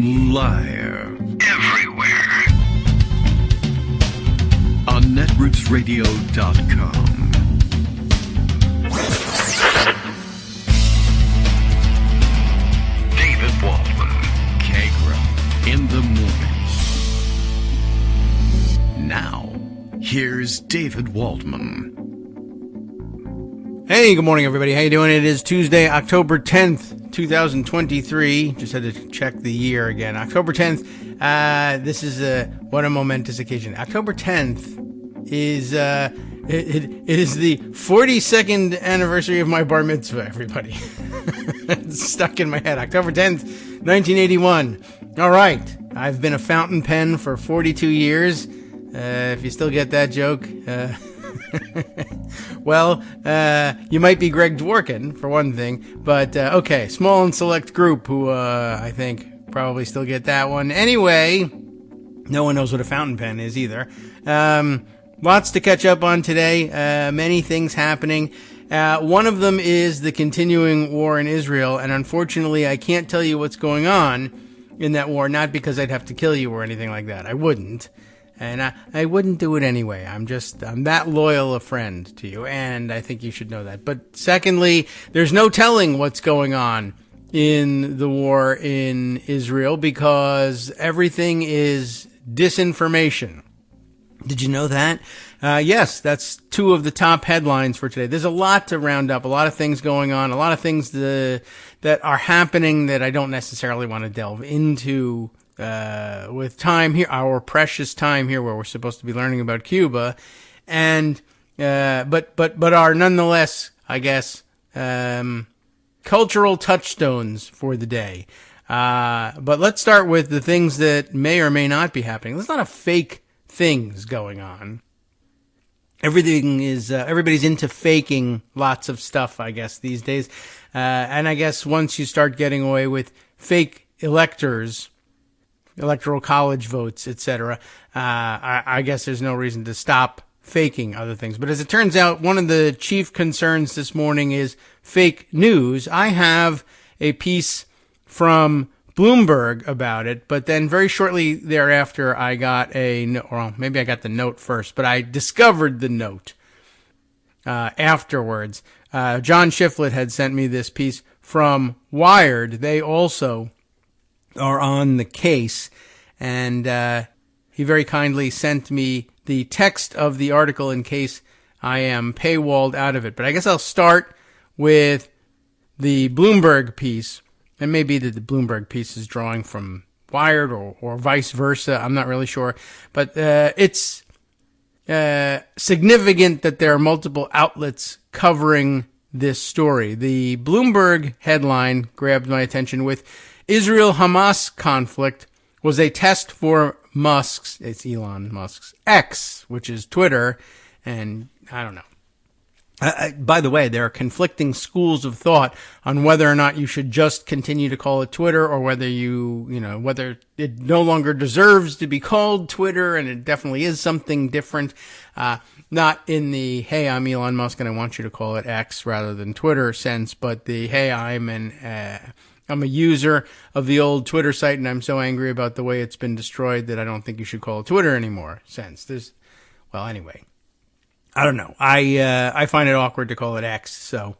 Live. Everywhere. On netrootsradio.com. David Waldman. Kagro. In the morning. Now, here's David Waldman. Hey, good morning, everybody. How you doing? It is Tuesday, October 10th, 2023. Just had to check the year again. October 10th. This is what a momentous occasion. October 10th is it is the 42nd anniversary of my bar mitzvah. Everybody, it's stuck in my head. October 10th, 1981. All right, I've been a fountain pen for 42 years. If you still get that joke. Well, you might be Greg Dworkin, for one thing, but, okay, small and select group who, I think probably still get that one. Anyway, no one knows what a fountain pen is either. Lots to catch up on today, many things happening. One of them is the continuing war in Israel, and unfortunately I can't tell you what's going on in that war, not because I'd have to kill you or anything like that. I wouldn't. And I wouldn't do it anyway. I'm that loyal a friend to you, and I think you should know that. But secondly, there's no telling what's going on in the war in Israel because everything is disinformation. Did you know that? Yes, that's two of the top headlines for today. There's a lot to round up, a lot of things going on, a lot of things that are happening that I don't necessarily want to delve into with time here, our precious time here where we're supposed to be learning about Cuba, and but are nonetheless, I guess, cultural touchstones for the day. But let's start with the things that may or may not be happening. There's a lot of fake things going on. Everything is everybody's into faking lots of stuff, I guess, these days. And I guess once you start getting away with fake electors, electoral college votes, etc., I guess there's no reason to stop faking other things. But as it turns out, one of the chief concerns this morning is fake news. I have a piece from Bloomberg about it, but then very shortly thereafter, I got maybe I got the note first, but I discovered the note afterwards. John Shiflett had sent me this piece from Wired. They also are on the case, and he very kindly sent me the text of the article in case I am paywalled out of it. But I guess I'll start with the Bloomberg piece, and maybe that the Bloomberg piece is drawing from Wired or vice versa. I'm not really sure, but it's significant that there are multiple outlets covering this story. The Bloomberg headline grabbed my attention with Israel-Hamas conflict was a test for it's Elon Musk's X, which is Twitter, and I don't know. By the way, there are conflicting schools of thought on whether or not you should just continue to call it Twitter or whether whether it no longer deserves to be called Twitter, and it definitely is something different. Not in the, hey, I'm Elon Musk and I want you to call it X rather than Twitter sense, but the, hey, I'm a user of the old Twitter site, and I'm so angry about the way it's been destroyed that I don't think you should call it Twitter anymore. Anyway, I don't know. I find it awkward to call it X, so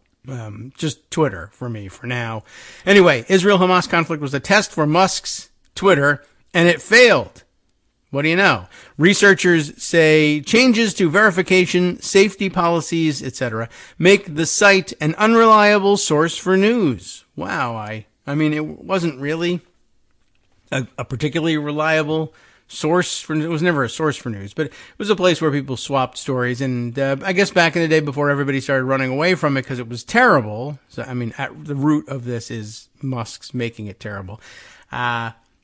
just Twitter for me for now. Anyway, Israel-Hamas conflict was a test for Musk's Twitter, and it failed. What do you know? Researchers say changes to verification, safety policies, etc., make the site an unreliable source for news. Wow, I mean, it wasn't really a particularly reliable source for news. It was never a source for news, but it was a place where people swapped stories. And I guess back in the day before everybody started running away from it because it was terrible. So, I mean, at the root of this is Musk's making it terrible.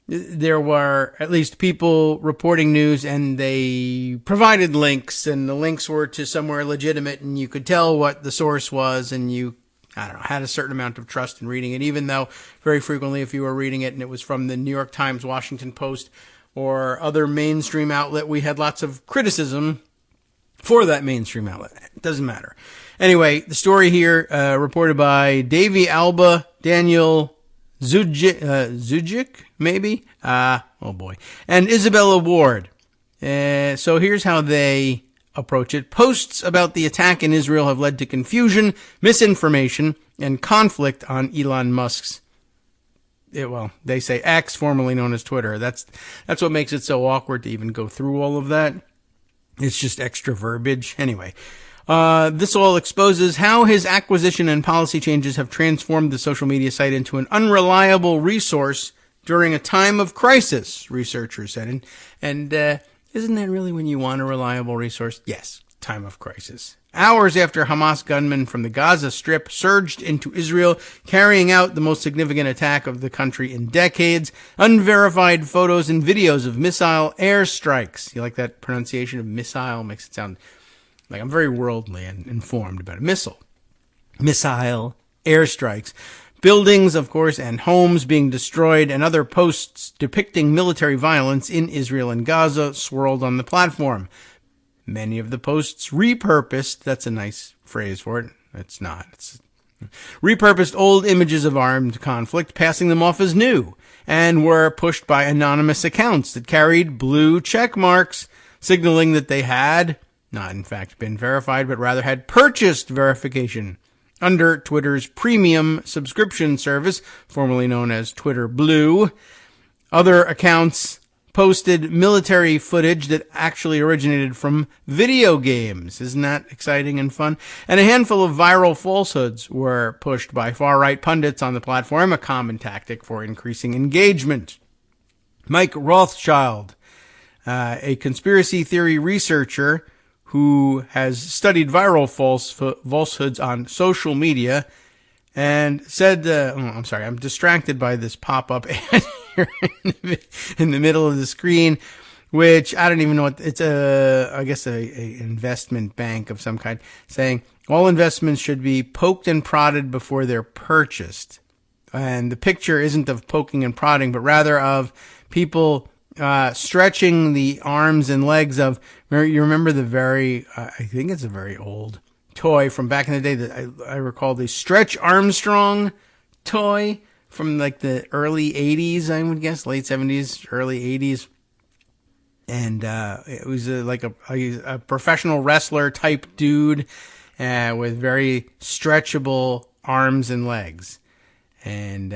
There were at least people reporting news, and they provided links, and the links were to somewhere legitimate, and you could tell what the source was, and you had a certain amount of trust in reading it, even though very frequently if you were reading it and it was from the New York Times, Washington Post, or other mainstream outlet, we had lots of criticism for that mainstream outlet. It doesn't matter. Anyway, the story here, reported by Davey Alba, Daniel Zujic, maybe? Oh boy. And Isabella Ward. So here's how they approach it. Posts about the attack in Israel have led to confusion, misinformation, and conflict on Elon Musk's, they say X, formerly known as Twitter. That's what makes it so awkward to even go through all of that. It's just extra verbiage. Anyway, this all exposes how his acquisition and policy changes have transformed the social media site into an unreliable resource during a time of crisis, researchers said. And isn't that really when you want a reliable resource? Yes, time of crisis. Hours after Hamas gunmen from the Gaza Strip surged into Israel, carrying out the most significant attack of the country in decades, unverified photos and videos of missile airstrikes. You like that pronunciation of missile? Makes it sound like I'm very worldly and informed about it. Missile airstrikes. Buildings, of course, and homes being destroyed, and other posts depicting military violence in Israel and Gaza swirled on the platform. Many of the posts repurposed, that's a nice phrase for it. It's not. It's repurposed old images of armed conflict, passing them off as new, and were pushed by anonymous accounts that carried blue check marks, signaling that they had not in fact been verified, but rather had purchased verification under Twitter's premium subscription service, formerly known as Twitter Blue. Other accounts posted military footage that actually originated from video games. Isn't that exciting and fun? And a handful of viral falsehoods were pushed by far-right pundits on the platform, a common tactic for increasing engagement. Mike Rothschild, a conspiracy theory researcher who has studied viral falsehoods on social media, and said, I'm distracted by this pop-up ad here in the middle of the screen, which I don't even know what, it's I guess a investment bank of some kind, saying all investments should be poked and prodded before they're purchased. And the picture isn't of poking and prodding, but rather of people stretching the arms and legs of, you remember the I think it's a very old toy from back in the day that I recall, the Stretch Armstrong toy from like the early 80s, I would guess, late 70s, early 80s. And it was like a professional wrestler type dude with very stretchable arms and legs. And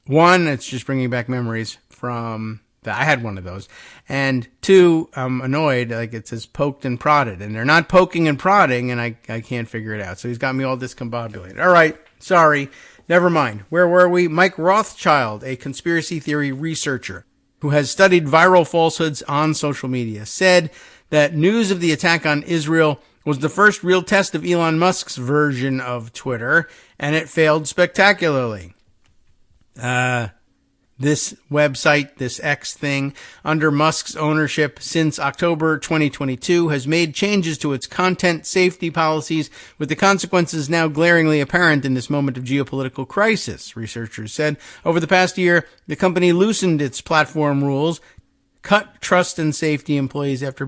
one, it's just bringing back memories from I had one of those. And two, I'm annoyed, like it says poked and prodded, and they're not poking and prodding, and I can't figure it out. So he's got me all discombobulated. All right, sorry, never mind. Where were we? Mike Rothschild, a conspiracy theory researcher who has studied viral falsehoods on social media, said that news of the attack on Israel was the first real test of Elon Musk's version of Twitter, and it failed spectacularly. This website, this X thing, under Musk's ownership since October 2022, has made changes to its content safety policies, with the consequences now glaringly apparent in this moment of geopolitical crisis, researchers said. Over the past year, the company loosened its platform rules, cut trust and safety employees after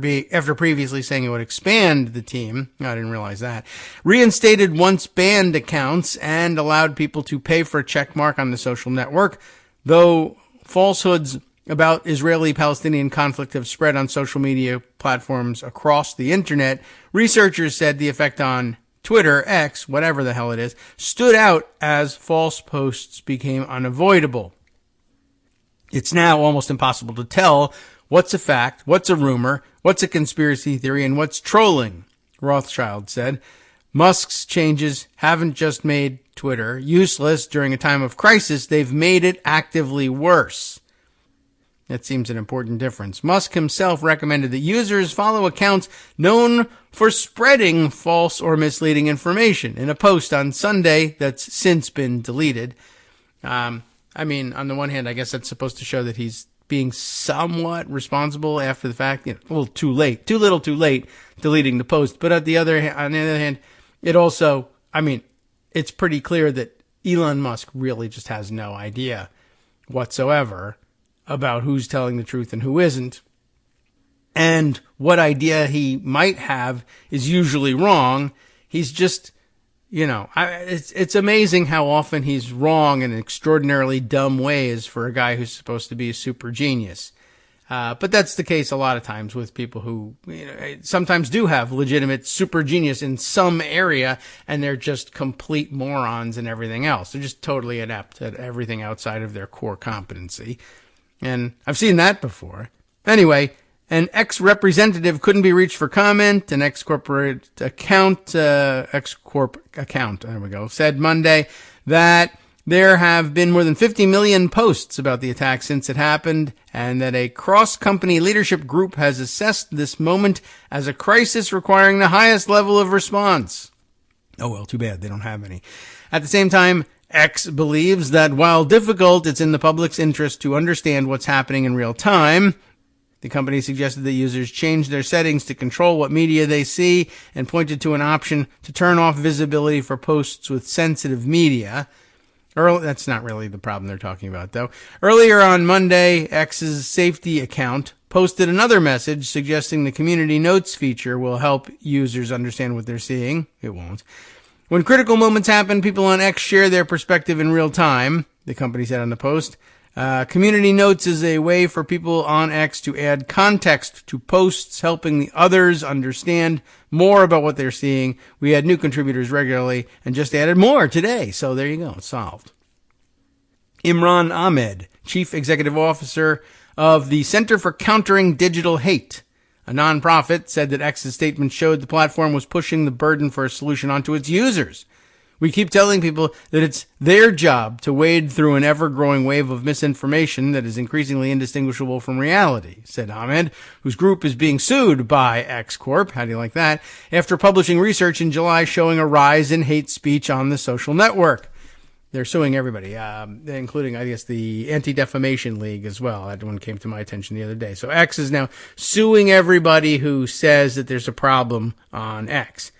previously saying it would expand the team. I didn't realize that. Reinstated once banned accounts and allowed people to pay for a check mark on the social network. Though falsehoods about Israeli-Palestinian conflict have spread on social media platforms across the internet, researchers said the effect on Twitter, X, whatever the hell it is, stood out as false posts became unavoidable. It's now almost impossible to tell what's a fact, what's a rumor, what's a conspiracy theory, and what's trolling, Rothschild said. Musk's changes haven't just made Twitter useless during a time of crisis, they've made it actively worse. That seems an important difference. Musk himself recommended that users follow accounts known for spreading false or misleading information in a post on Sunday that's since been deleted. On the one hand, I guess that's supposed to show that he's being somewhat responsible after the fact, a little too late, too little too late, deleting the post. But on the other hand, it also, it's pretty clear that Elon Musk really just has no idea whatsoever about who's telling the truth and who isn't. And what idea he might have is usually wrong. He's just It's amazing how often he's wrong in extraordinarily dumb ways for a guy who's supposed to be a super genius. But that's the case a lot of times with people who sometimes do have legitimate super genius in some area, and they're just complete morons in everything else. They're just totally inept at everything outside of their core competency. And I've seen that before. Anyway, an ex-representative couldn't be reached for comment. An ex-corp account, there we go, said Monday that there have been more than 50 million posts about the attack since it happened, and that a cross-company leadership group has assessed this moment as a crisis requiring the highest level of response. Oh well, too bad they don't have any. At the same time, X believes that while difficult, it's in the public's interest to understand what's happening in real time. The company suggested that users change their settings to control what media they see and pointed to an option to turn off visibility for posts with sensitive media. That's not really the problem they're talking about, though. Earlier on Monday, X's safety account posted another message suggesting the community notes feature will help users understand what they're seeing. It won't. When critical moments happen, people on X share their perspective in real time, the company said on the post. Community notes is a way for people on X to add context to posts, helping the others understand more about what they're seeing. We add new contributors regularly and just added more today. So there you go. It's solved. Imran Ahmed, Chief Executive Officer of the Center for Countering Digital Hate, a nonprofit, said that X's statement showed the platform was pushing the burden for a solution onto its users. We keep telling people that it's their job to wade through an ever-growing wave of misinformation that is increasingly indistinguishable from reality, said Ahmed, whose group is being sued by X Corp, how do you like that, after publishing research in July showing a rise in hate speech on the social network. They're suing everybody, including, I guess, the Anti-Defamation League as well. That one came to my attention the other day. So X is now suing everybody who says that there's a problem on X.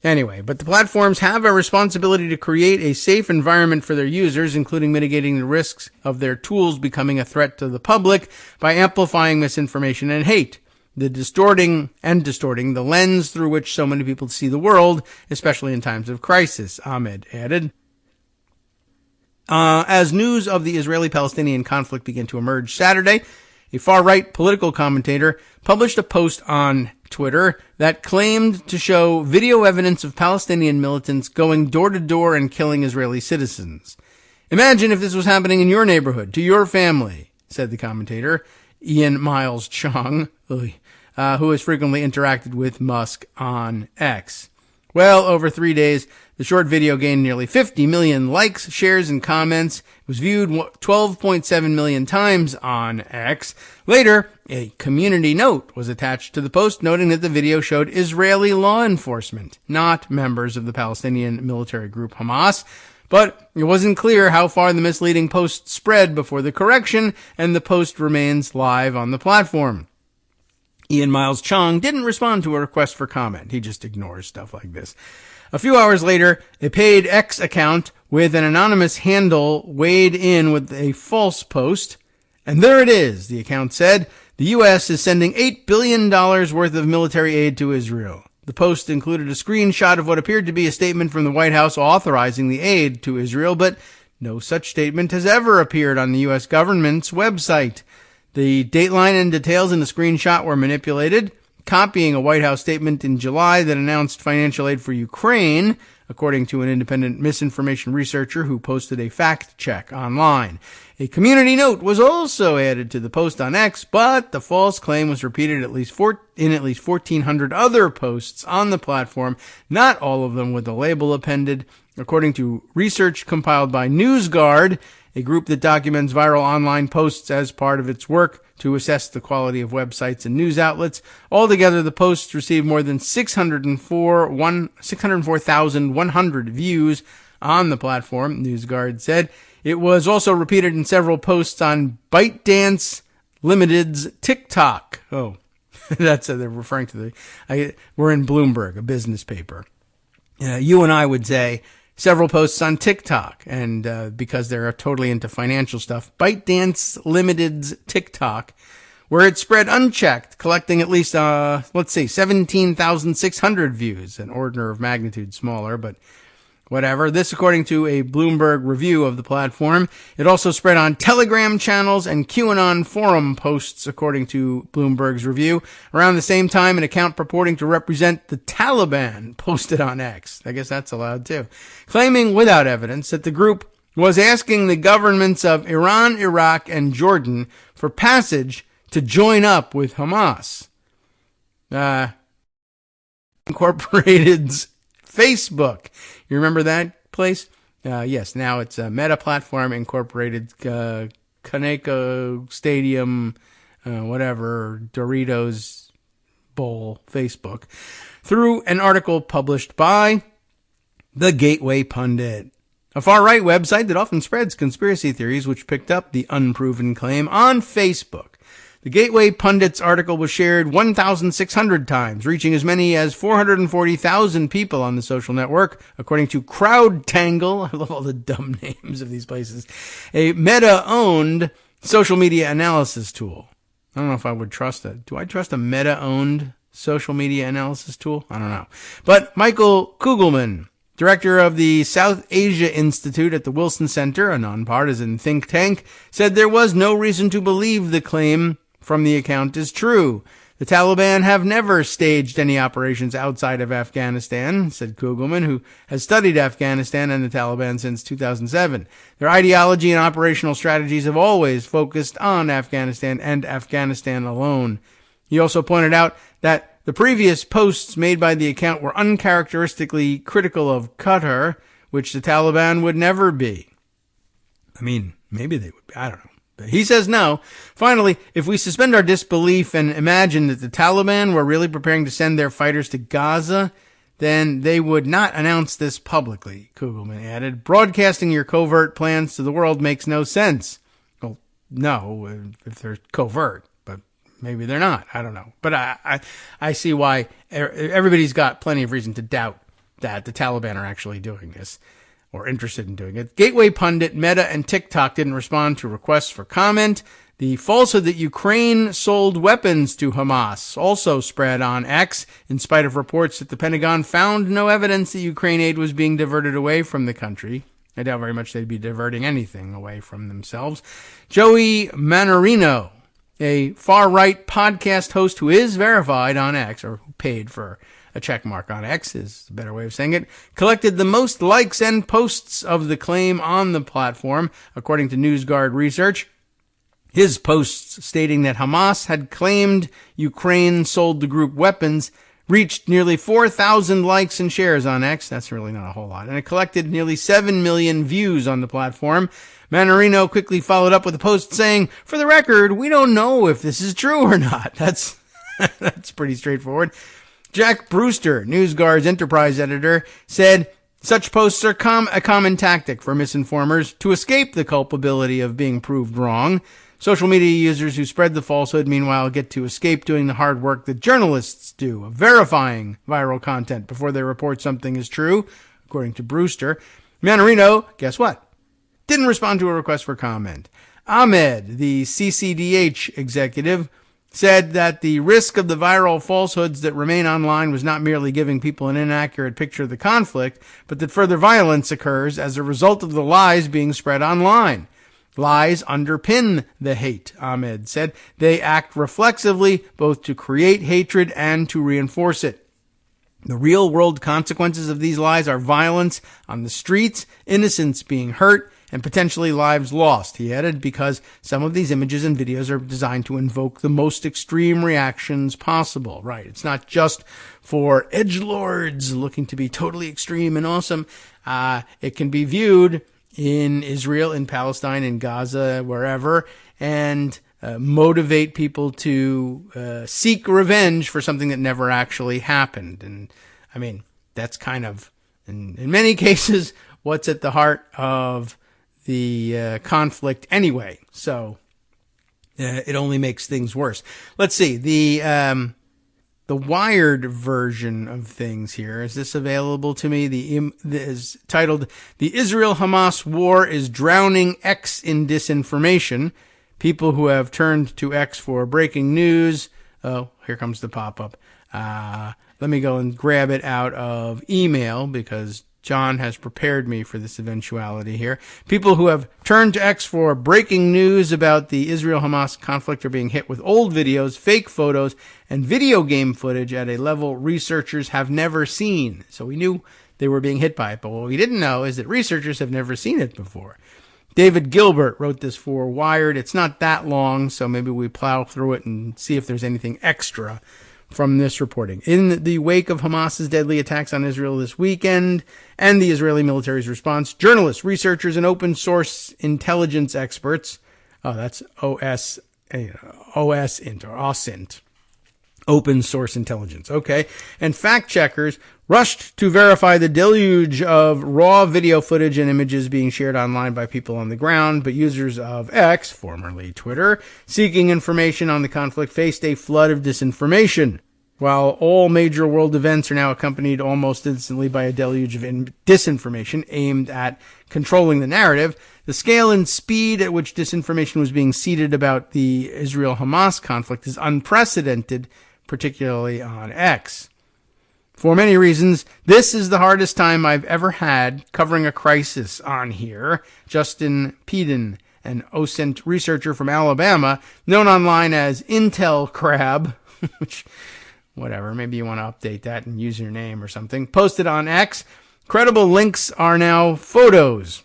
Anyway, but the platforms have a responsibility to create a safe environment for their users, including mitigating the risks of their tools becoming a threat to the public by amplifying misinformation and hate, distorting the lens through which so many people see the world, especially in times of crisis, Ahmed added. As news of the Israeli-Palestinian conflict began to emerge Saturday, a far-right political commentator published a post on Twitter that claimed to show video evidence of Palestinian militants going door to door and killing Israeli citizens. Imagine if this was happening in your neighborhood, to your family, said the commentator, Ian Miles Chong, who has frequently interacted with Musk on X. Well, over 3 days, the short video gained nearly 50 million likes, shares, and comments. It was viewed 12.7 million times on X. Later, a community note was attached to the post, noting that the video showed Israeli law enforcement, not members of the Palestinian military group Hamas. But it wasn't clear how far the misleading post spread before the correction, and the post remains live on the platform. Ian Miles Chong didn't respond to a request for comment. He just ignores stuff like this. A few hours later, a paid X account with an anonymous handle weighed in with a false post. And there it is, the account said. The U.S. is sending $8 billion worth of military aid to Israel. The post included a screenshot of what appeared to be a statement from the White House authorizing the aid to Israel, but no such statement has ever appeared on the U.S. government's website. The dateline and details in the screenshot were manipulated, copying a White House statement in July that announced financial aid for Ukraine, according to an independent misinformation researcher who posted a fact check online. A community note was also added to the post on X, but the false claim was repeated in at least 1,400 other posts on the platform, not all of them with the label appended, according to research compiled by NewsGuard, a group that documents viral online posts as part of its work to assess the quality of websites and news outlets. Altogether, the posts received more than 604,100 views on the platform, NewsGuard said. It was also repeated in several posts on ByteDance Limited's TikTok. Oh, that's they're referring to we're in Bloomberg, a business paper. You and I would say several posts on TikTok, and because they're totally into financial stuff, ByteDance Limited's TikTok where it spread unchecked, collecting at least, 17,600 views, an order of magnitude smaller, but whatever. This according to a Bloomberg review of the platform. It also spread on Telegram channels and QAnon forum posts, according to Bloomberg's review. Around the same time, an account purporting to represent the Taliban posted on X. I guess that's allowed too. Claiming without evidence that the group was asking the governments of Iran, Iraq, and Jordan for passage to join up with Hamas. Incorporated's Facebook. You remember that place? Yes, now it's a Meta Platform Incorporated, Kaneko Stadium, whatever, Doritos Bowl, Facebook, through an article published by The Gateway Pundit, a far-right website that often spreads conspiracy theories, which picked up the unproven claim on Facebook. The Gateway Pundit's article was shared 1,600 times, reaching as many as 440,000 people on the social network, according to CrowdTangle. I love all the dumb names of these places. A Meta-owned social media analysis tool. I don't know if I would trust it. Do I trust a Meta-owned social media analysis tool? I don't know. But Michael Kugelman, director of the South Asia Institute at the Wilson Center, a nonpartisan think tank, said there was no reason to believe the claim from the account is true. The Taliban have never staged any operations outside of Afghanistan, said Kugelman, who has studied Afghanistan and the Taliban since 2007. Their ideology and operational strategies have always focused on Afghanistan and Afghanistan alone. He also pointed out that the previous posts made by the account were uncharacteristically critical of Qatar, which the Taliban would never be. I mean, maybe they would be. I don't know. But he says no. Finally, if we suspend our disbelief and imagine that the Taliban were really preparing to send their fighters to Gaza, then they would not announce this publicly, Kugelman added. Broadcasting your covert plans to the world makes no sense. Well, no, if they're covert. Maybe they're not. I don't know. But I see why everybody's got plenty of reason to doubt that the Taliban are actually doing this or interested in doing it. Gateway Pundit, Meta, and TikTok didn't respond to requests for comment. The falsehood that Ukraine sold weapons to Hamas also spread on X, in spite of reports that the Pentagon found no evidence that Ukraine aid was being diverted away from the country. I doubt very much they'd be diverting anything away from themselves. Joey Manorino, a far-right podcast host who is verified on X, or who paid for a check mark on X is a better way of saying it, collected the most likes and posts of the claim on the platform, according to NewsGuard research. His posts stating that Hamas had claimed Ukraine sold the group weapons reached nearly 4,000 likes and shares on X. That's really not a whole lot. And it collected nearly 7 million views on the platform. Manorino quickly followed up with a post saying, "For the record, we don't know if this is true or not." That's pretty straightforward. Jack Brewster, NewsGuard's enterprise editor, said, "Such posts are a common tactic for misinformers to escape the culpability of being proved wrong. Social media users who spread the falsehood, meanwhile, get to escape doing the hard work that journalists do of verifying viral content before they report something is true," according to Brewster. Manorino, guess what? Didn't respond to a request for comment. Ahmed, the CCDH executive, said that the risk of the viral falsehoods that remain online was not merely giving people an inaccurate picture of the conflict, but that further violence occurs as a result of the lies being spread online. Lies underpin the hate, Ahmed said. They act reflexively, both to create hatred and to reinforce it. The real-world consequences of these lies are violence on the streets, innocents being hurt, and potentially lives lost, he added, because some of these images and videos are designed to invoke the most extreme reactions possible. Right. It's not just for edgelords looking to be totally extreme and awesome. It can be viewed in Israel, in Palestine, in Gaza, wherever, and motivate people to seek revenge for something that never actually happened. And, I mean, that's kind of, in many cases, what's at the heart of the conflict anyway. So it only makes things worse. Let's see. The Wired version of things here. Is this available to me? Is titled, "The Israel-Hamas War is Drowning X in Disinformation." People who have turned to X for breaking news. Oh, here comes the pop-up. Let me go and grab it out of email because John has prepared me for this eventuality here. People who have turned to X for breaking news about the Israel-Hamas conflict are being hit with old videos, fake photos, and video game footage at a level researchers have never seen. So we knew they were being hit by it, but what we didn't know is that researchers have never seen it before. David Gilbert wrote this for Wired. It's not that long, so maybe we plow through it and see if there's anything extra from this reporting. In the wake of Hamas's deadly attacks on Israel this weekend and the Israeli military's response, journalists, researchers, and open source intelligence experts, that's OSINT, open source intelligence, okay, and fact checkers rushed to verify the deluge of raw video footage and images being shared online by people on the ground, but users of X, formerly Twitter, seeking information on the conflict faced a flood of disinformation. While all major world events are now accompanied almost instantly by a deluge of disinformation aimed at controlling the narrative, the scale and speed at which disinformation was being seeded about the Israel-Hamas conflict is unprecedented, particularly on X. For many reasons, this is the hardest time I've ever had covering a crisis on here. Justin Peden, an OSINT researcher from Alabama, known online as Intel Crab, which, whatever, maybe you want to update that and use your name or something, posted on X. Credible links are now photos.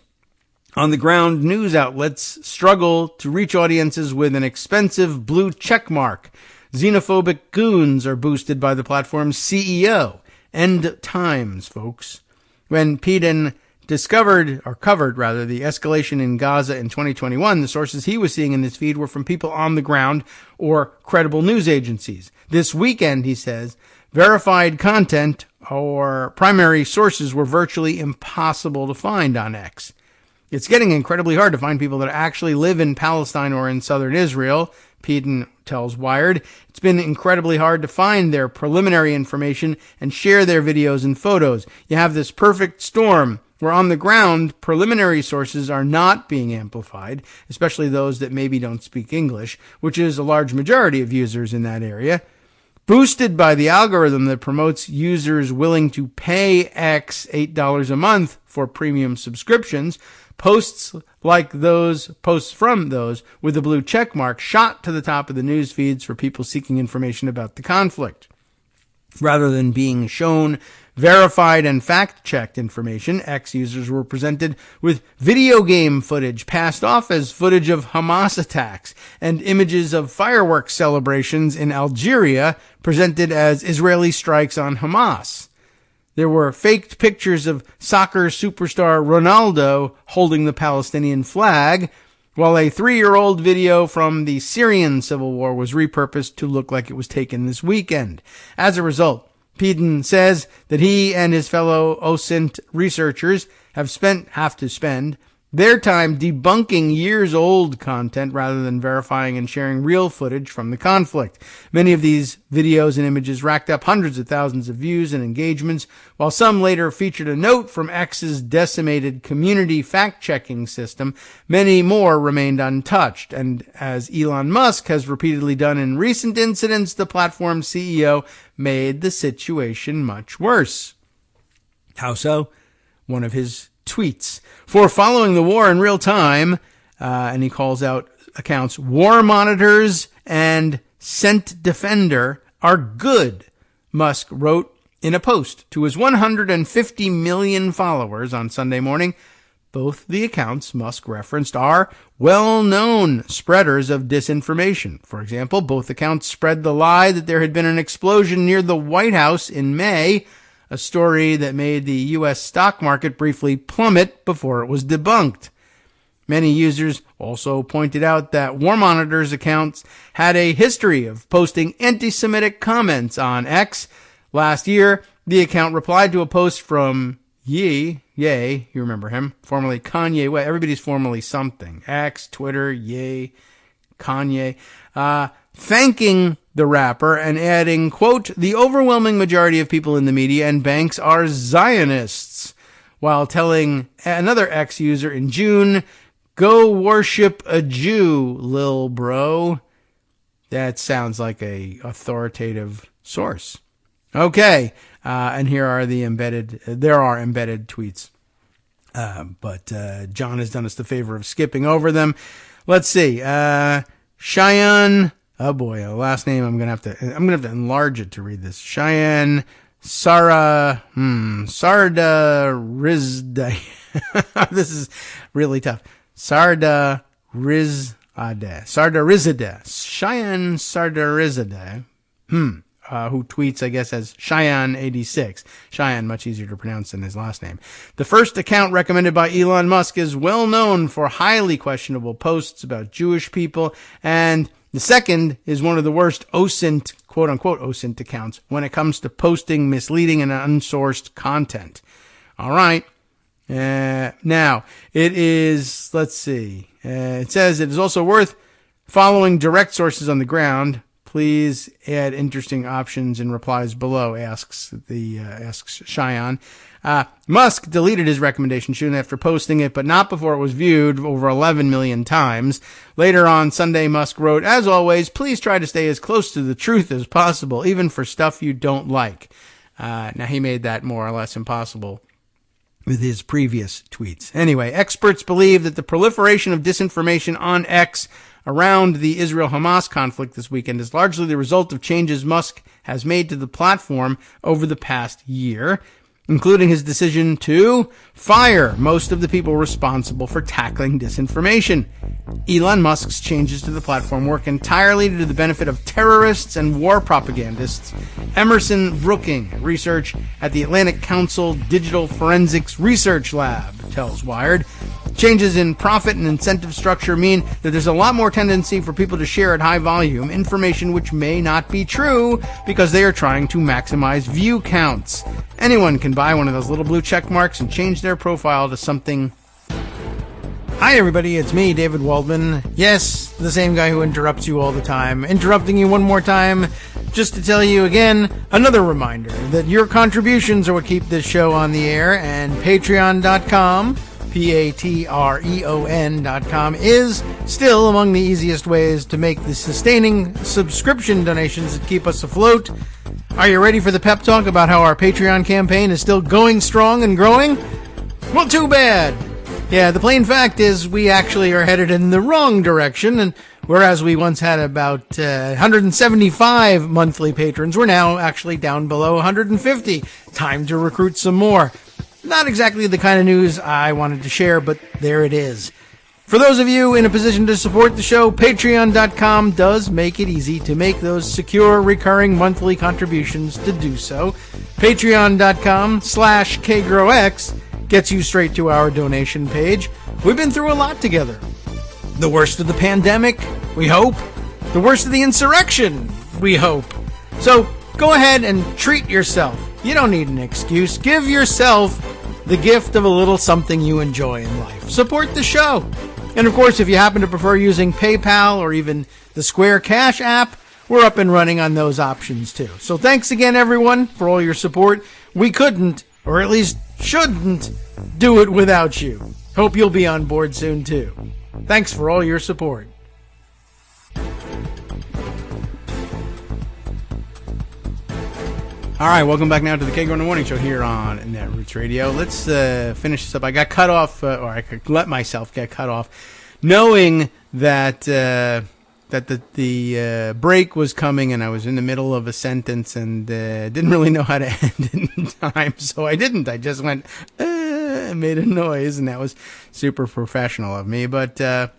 On the ground, news outlets struggle to reach audiences with an expensive blue check mark. Xenophobic goons are boosted by the platform's CEO. End times, folks. When Peden covered the escalation in Gaza in 2021, the sources he was seeing in this feed were from people on the ground or credible news agencies. This weekend, he says, verified content or primary sources were virtually impossible to find on X. It's getting incredibly hard to find people that actually live in Palestine or in southern Israel, Peden tells Wired. It's been incredibly hard to find their preliminary information and share their videos and photos. You have this perfect storm where on the ground, preliminary sources are not being amplified, especially those that maybe don't speak English, which is a large majority of users in that area. Boosted by the algorithm that promotes users willing to pay X $8 a month for premium subscriptions, posts from those with the blue check mark shot to the top of the news feeds for people seeking information about the conflict. Rather than being shown verified and fact-checked information, X users were presented with video game footage passed off as footage of Hamas attacks and images of fireworks celebrations in Algeria presented as Israeli strikes on Hamas. There were faked pictures of soccer superstar Ronaldo holding the Palestinian flag, while a 3-year-old video from the Syrian civil war was repurposed to look like it was taken this weekend. As a result, Peden says that he and his fellow OSINT researchers have to spend their time debunking years-old content rather than verifying and sharing real footage from the conflict. Many of these videos and images racked up hundreds of thousands of views and engagements, while some later featured a note from X's decimated community fact-checking system. Many more remained untouched, and as Elon Musk has repeatedly done in recent incidents, the platform's CEO made the situation much worse. How so? One of his tweets. For following the war in real time, and he calls out accounts, War Monitors and Scent Defender are good, Musk wrote in a post to his 150 million followers on Sunday morning. Both the accounts Musk referenced are well-known spreaders of disinformation. For example, both accounts spread the lie that there had been an explosion near the White House in May, a story that made the U.S. stock market briefly plummet before it was debunked. Many users also pointed out that War Monitor's accounts had a history of posting anti-Semitic comments on X. Last year, the account replied to a post from Ye, you remember him, formerly Kanye West. Everybody's formerly something. X, Twitter, Ye, Kanye, thanking the rapper and adding, quote, the overwhelming majority of people in the media and banks are Zionists, while telling another X user in June, Go worship a Jew, lil bro. That sounds like a authoritative source. Okay, and here are the embedded tweets. But John has done us the favor of skipping over them. Let's see. Cheyenne, oh boy, a last name I'm gonna have to enlarge it to read this. Cheyenne Sarda Rizda. This is really tough. Sarda Rizadeh. Cheyenne Sarda Rizadeh. Who tweets, I guess, as Cheyenne86. Cheyenne, much easier to pronounce than his last name. The first account recommended by Elon Musk is well known for highly questionable posts about Jewish people, and the second is one of the worst OSINT, quote-unquote OSINT accounts when it comes to posting misleading and unsourced content. All right. Now, it is, let's see. It says it is also worth following direct sources on the ground. Please add interesting options in replies below, asks Cheyenne. Musk deleted his recommendation soon after posting it, but not before it was viewed over 11 million times. Later on Sunday, Musk wrote, as always, please try to stay as close to the truth as possible, even for stuff you don't like. Now, he made that more or less impossible with his previous tweets. Anyway, experts believe that the proliferation of disinformation on X around the Israel-Hamas conflict this weekend is largely the result of changes Musk has made to the platform over the past year, including his decision to fire most of the people responsible for tackling disinformation. Elon Musk's changes to the platform work entirely to the benefit of terrorists and war propagandists. Emerson Brooking, research at the Atlantic Council Digital Forensics Research Lab, tells Wired. Changes in profit and incentive structure mean that there's a lot more tendency for people to share at high volume information which may not be true because they are trying to maximize view counts. Anyone can buy one of those little blue check marks and change their profile to something. Hi everybody, it's me, David Waldman. Yes, the same guy who interrupts you all the time. Interrupting you one more time just to tell you again, another reminder that your contributions are what keep this show on the air, and patreon.com patreon.com is still among the easiest ways to make the sustaining subscription donations that keep us afloat. Are you ready for the pep talk about how our Patreon campaign is still going strong and growing? Well, too bad. Yeah, the plain fact is we actually are headed in the wrong direction, and whereas we once had about 175 monthly patrons, we're now actually down below 150. Time to recruit some more. Not exactly the kind of news I wanted to share, but there it is. For those of you in a position to support the show, patreon.com does make it easy to make those secure, recurring monthly contributions to do so. Patreon.com/KagroX gets you straight to our donation page. We've been through a lot together. The worst of the pandemic, we hope. The worst of the insurrection, we hope. So go ahead and treat yourself. You don't need an excuse. Give yourself the gift of a little something you enjoy in life. Support the show. And of course, if you happen to prefer using PayPal or even the Square Cash app, we're up and running on those options too. So thanks again, everyone, for all your support. We couldn't, or at least shouldn't, do it without you. Hope you'll be on board soon too. Thanks for all your support. All right, welcome back now to the Kagro in the Morning Show here on Netroots Radio. Let's finish this up. I got cut off, or I could let myself get cut off, knowing that the break was coming, and I was in the middle of a sentence and didn't really know how to end it in time, so I didn't. I just went, and made a noise, and that was super professional of me. But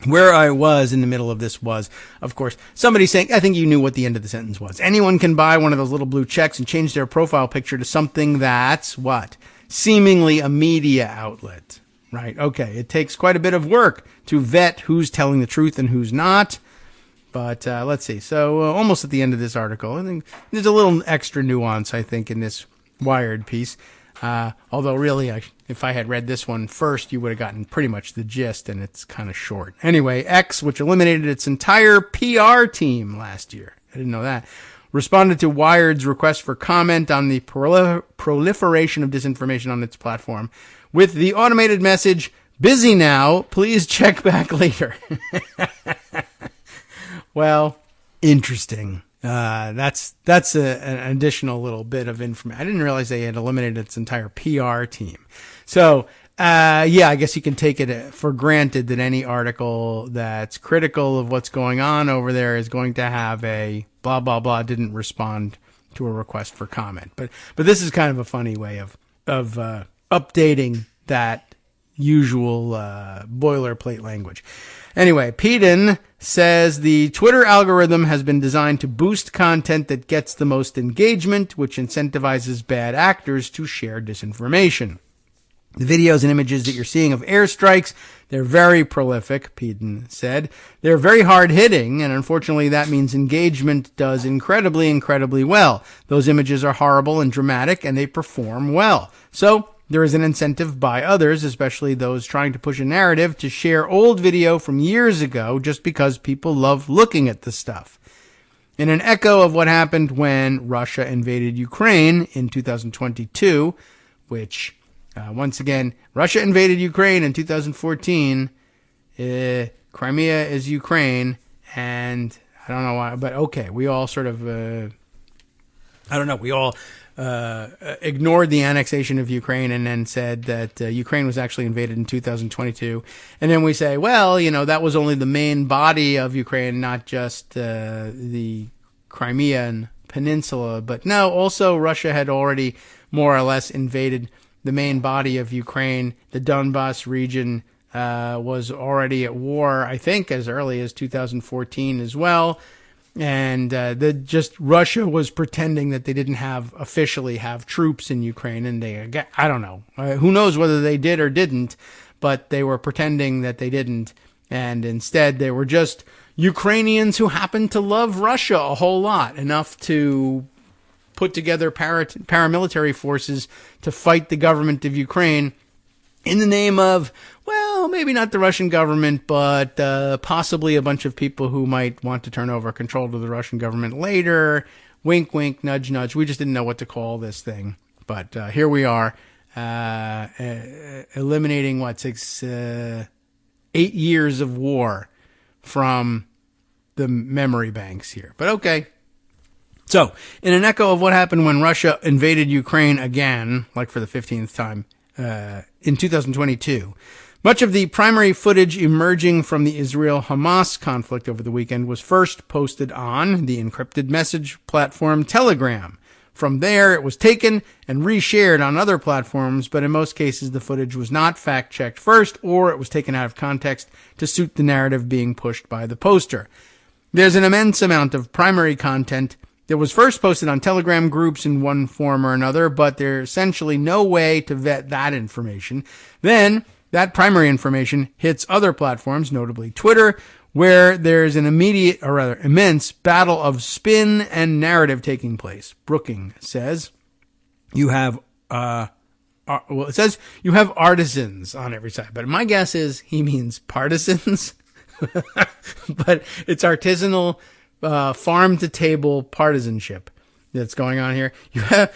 where I was in the middle of this was, of course, somebody saying, I think you knew what the end of the sentence was. Anyone can buy one of those little blue checks and change their profile picture to something that's what? Seemingly a media outlet, right? Okay, it takes quite a bit of work to vet who's telling the truth and who's not. But let's see. So almost at the end of this article, I think there's a little extra nuance, I think, in this Wired piece. Although really, if I had read this one first, you would have gotten pretty much the gist, and it's kind of short. Anyway, X, which eliminated its entire PR team last year, I didn't know that, responded to Wired's request for comment on the proliferation of disinformation on its platform with the automated message, Busy now. Please check back later. Well, interesting. That's an additional little bit of information. I didn't realize they had eliminated its entire PR team. So, yeah, I guess you can take it for granted that any article that's critical of what's going on over there is going to have a blah, blah, blah, didn't respond to a request for comment. But this is kind of a funny way of updating that usual boilerplate language. Anyway, Peden says the Twitter algorithm has been designed to boost content that gets the most engagement, which incentivizes bad actors to share disinformation. The videos and images that you're seeing of airstrikes, they're very prolific, Peden said. They're very hard-hitting, and unfortunately that means engagement does incredibly, incredibly well. Those images are horrible and dramatic, and they perform well. So, there is an incentive by others, especially those trying to push a narrative, to share old video from years ago just because people love looking at the stuff. In an echo of what happened when Russia invaded Ukraine in 2022, which, once again, Russia invaded Ukraine in 2014, Crimea is Ukraine, and I don't know why, but okay, we all sort of, we all ignored the annexation of Ukraine and then said that Ukraine was actually invaded in 2022. And then we say, well, that was only the main body of Ukraine, not just the Crimean Peninsula. But no, also Russia had already more or less invaded the main body of Ukraine. The Donbas region was already at war, I think, as early as 2014 as well. And Russia was pretending that they didn't officially have troops in Ukraine, and I don't know. Who knows whether they did or didn't, but they were pretending that they didn't, and instead they were just Ukrainians who happened to love Russia a whole lot, enough to put together paramilitary forces to fight the government of Ukraine in the name of, well, maybe not the Russian government, but possibly a bunch of people who might want to turn over control to the Russian government later. Wink, wink, nudge, nudge. We just didn't know what to call this thing. But here we are, eliminating, 8 years of war from the memory banks here. But okay. So, in an echo of what happened when Russia invaded Ukraine again, like for the 15th time, in 2022. Much of the primary footage emerging from the Israel-Hamas conflict over the weekend was first posted on the encrypted message platform Telegram. From there, it was taken and reshared on other platforms, but in most cases the footage was not fact-checked first, or it was taken out of context to suit the narrative being pushed by the poster. There's an immense amount of primary content that was first posted on Telegram groups in one form or another, but there's essentially no way to vet that information. Then, that primary information hits other platforms, notably Twitter, where there's an immense battle of spin and narrative taking place. Brooking says, you have artisans on every side, but my guess is he means partisans, but it's artisanal, farm-to-table partisanship that's going on here. You have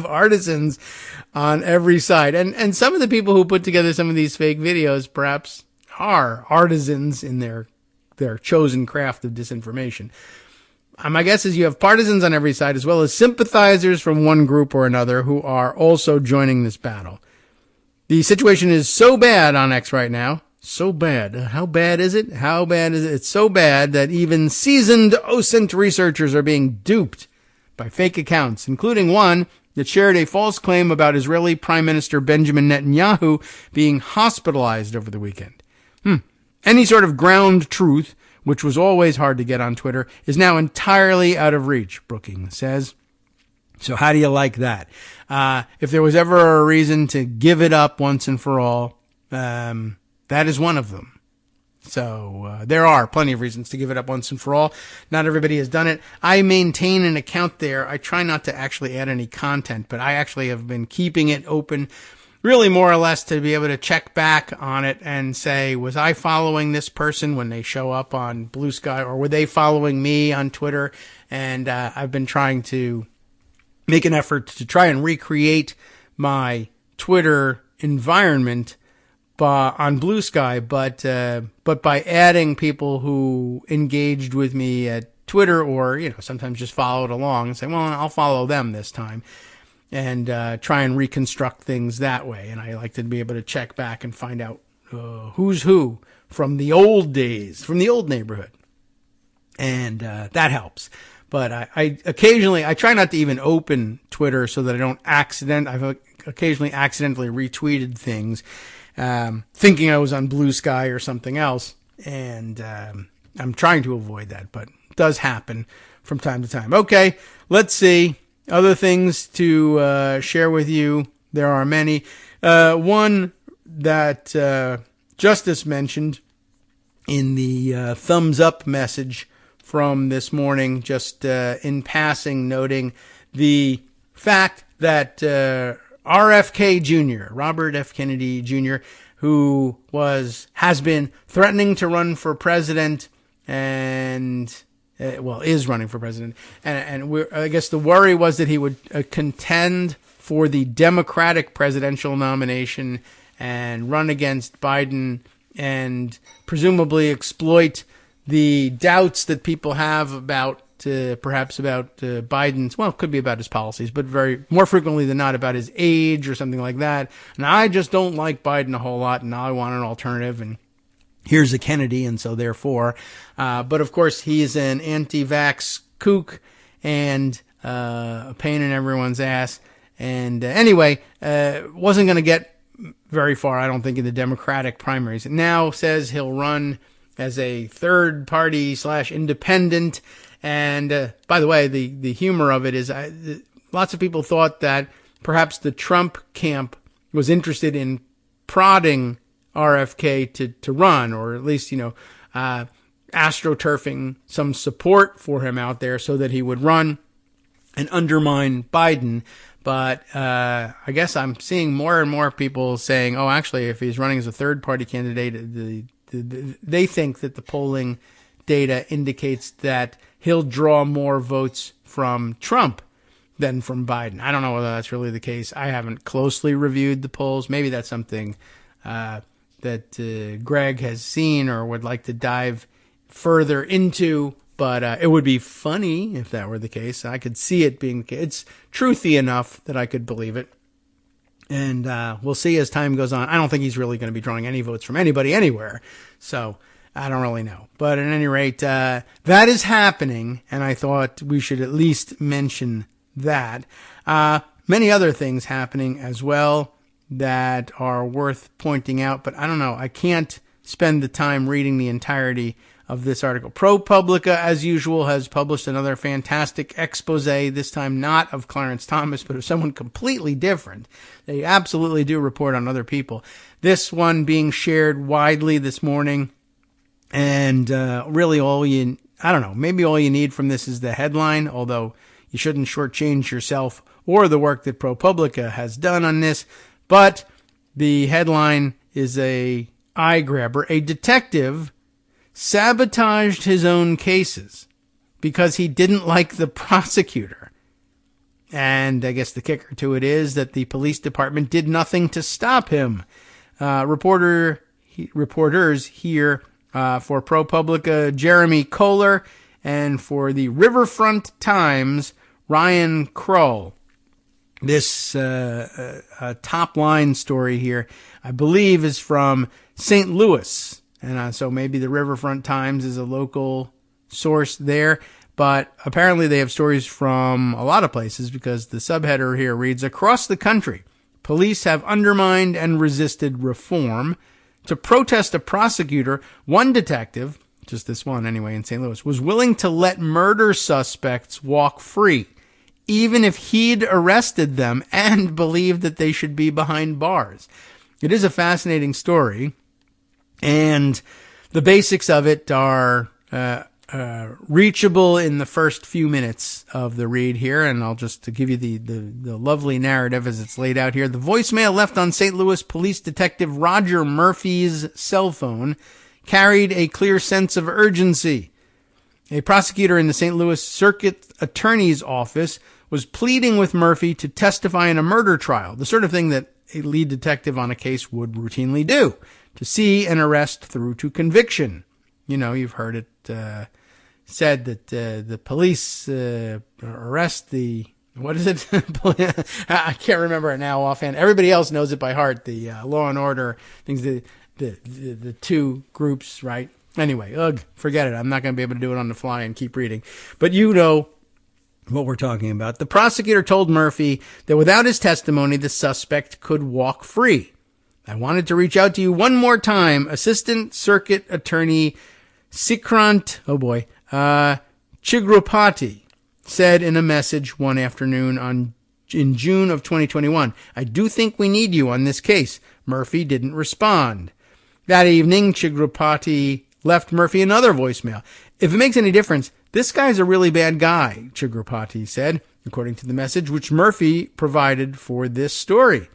artisans on every side. And some of the people who put together some of these fake videos perhaps are artisans in their chosen craft of disinformation. My guess is you have partisans on every side as well as sympathizers from one group or another who are also joining this battle. The situation is so bad on X right now. So bad. How bad is it? It's so bad that even seasoned OSINT researchers are being duped by fake accounts, including one that shared a false claim about Israeli Prime Minister Benjamin Netanyahu being hospitalized over the weekend. Any sort of ground truth, which was always hard to get on Twitter, is now entirely out of reach, Brooking says. So how do you like that? If there was ever a reason to give it up once and for all, that is one of them. So there are plenty of reasons to give it up once and for all. Not everybody has done it. I maintain an account there. I try not to actually add any content, but I actually have been keeping it open really more or less to be able to check back on it and say, was I following this person when they show up on Blue Sky, or were they following me on Twitter? And I've been trying to make an effort to try and recreate my Twitter environment on Blue Sky, but by adding people who engaged with me at Twitter, or sometimes just followed along and say, well, I'll follow them this time, and try and reconstruct things that way. And I like to be able to check back and find out who's who from the old days, from the old neighborhood, and that helps. But I occasionally try not to even open Twitter so that I don't I've occasionally accidentally retweeted things, thinking I was on Blue Sky or something else, and I'm trying to avoid that, but it does happen from time to time. Okay, let's see. Other things to share with you. There are many. One that Justice mentioned in the thumbs up message from this morning, just in passing, noting the fact that RFK Jr., Robert F. Kennedy Jr., who has been threatening to run for president and is running for president, and I guess the worry was that he would contend for the Democratic presidential nomination and run against Biden and presumably exploit the doubts that people have about Biden's, well, it could be about his policies, but more frequently than not about his age or something like that. And I just don't like Biden a whole lot, and now I want an alternative, and here's a Kennedy, and so therefore. But of course, he's an anti-vax kook and a pain in everyone's ass. And anyway, wasn't going to get very far, I don't think, in the Democratic primaries. Now says he'll run as a third party / independent. And by the way, the humor of it is lots of people thought that perhaps the Trump camp was interested in prodding RFK to run, or at least, astroturfing some support for him out there so that he would run and undermine Biden. But I guess I'm seeing more and more people saying, oh, actually, if he's running as a third-party candidate, they think that the polling data indicates that he'll draw more votes from Trump than from Biden. I don't know whether that's really the case. I haven't closely reviewed the polls. Maybe that's something that Greg has seen or would like to dive further into. But it would be funny if that were the case. I could see it being the case. It's truthy enough that I could believe it. And we'll see as time goes on. I don't think he's really going to be drawing any votes from anybody anywhere. So I don't really know. But at any rate, that is happening. And I thought we should at least mention that. Many other things happening as well that are worth pointing out. But I don't know. I can't spend the time reading the entirety of this article. ProPublica, as usual, has published another fantastic expose, this time not of Clarence Thomas, but of someone completely different. They absolutely do report on other people. This one being shared widely this morning, and really maybe all you need from this is the headline, although you shouldn't shortchange yourself or the work that ProPublica has done on this. But the headline is a eye-grabber. A detective sabotaged his own cases because he didn't like the prosecutor. And I guess the kicker to it is that the police department did nothing to stop him. Reporters here for ProPublica, Jeremy Kohler, and for the Riverfront Times, Ryan Kroll. This top line story here, I believe, is from St. Louis. And so maybe the Riverfront Times is a local source there. But apparently they have stories from a lot of places, because the subheader here reads, across the country, police have undermined and resisted reform. To protest a prosecutor, one detective, just this one anyway in St. Louis, was willing to let murder suspects walk free, even if he'd arrested them and believed that they should be behind bars. It is a fascinating story. And the basics of it are reachable in the first few minutes of the read here, and I'll just give you the lovely narrative as it's laid out here. The voicemail left on St. Louis Police Detective Roger Murphy's cell phone carried a clear sense of urgency. A prosecutor in the St. Louis Circuit Attorney's Office was pleading with Murphy to testify in a murder trial, the sort of thing that a lead detective on a case would routinely do, to see an arrest through to conviction. You know, you've heard it said that the police arrest the, what is it? I can't remember it now offhand. Everybody else knows it by heart. The Law and Order things, the two groups, right? Anyway, forget it. I'm not going to be able to do it on the fly and keep reading. But you know what we're talking about. The prosecutor told Murphy that without his testimony, the suspect could walk free. I wanted to reach out to you one more time. Assistant Circuit Attorney Sikrant, Chigropati said in a message one afternoon in June of 2021, I do think we need you on this case. Murphy didn't respond. That evening, Chigropati left Murphy another voicemail. If it makes any difference, this guy's a really bad guy, Chigropati said, according to the message which Murphy provided for this story.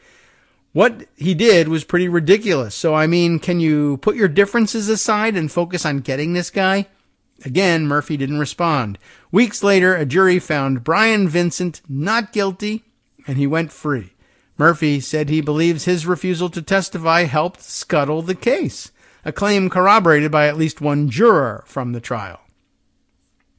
What he did was pretty ridiculous. So, I mean, can you put your differences aside and focus on getting this guy? Again, Murphy didn't respond. Weeks later, a jury found Brian Vincent not guilty, and he went free. Murphy said he believes his refusal to testify helped scuttle the case, a claim corroborated by at least one juror from the trial.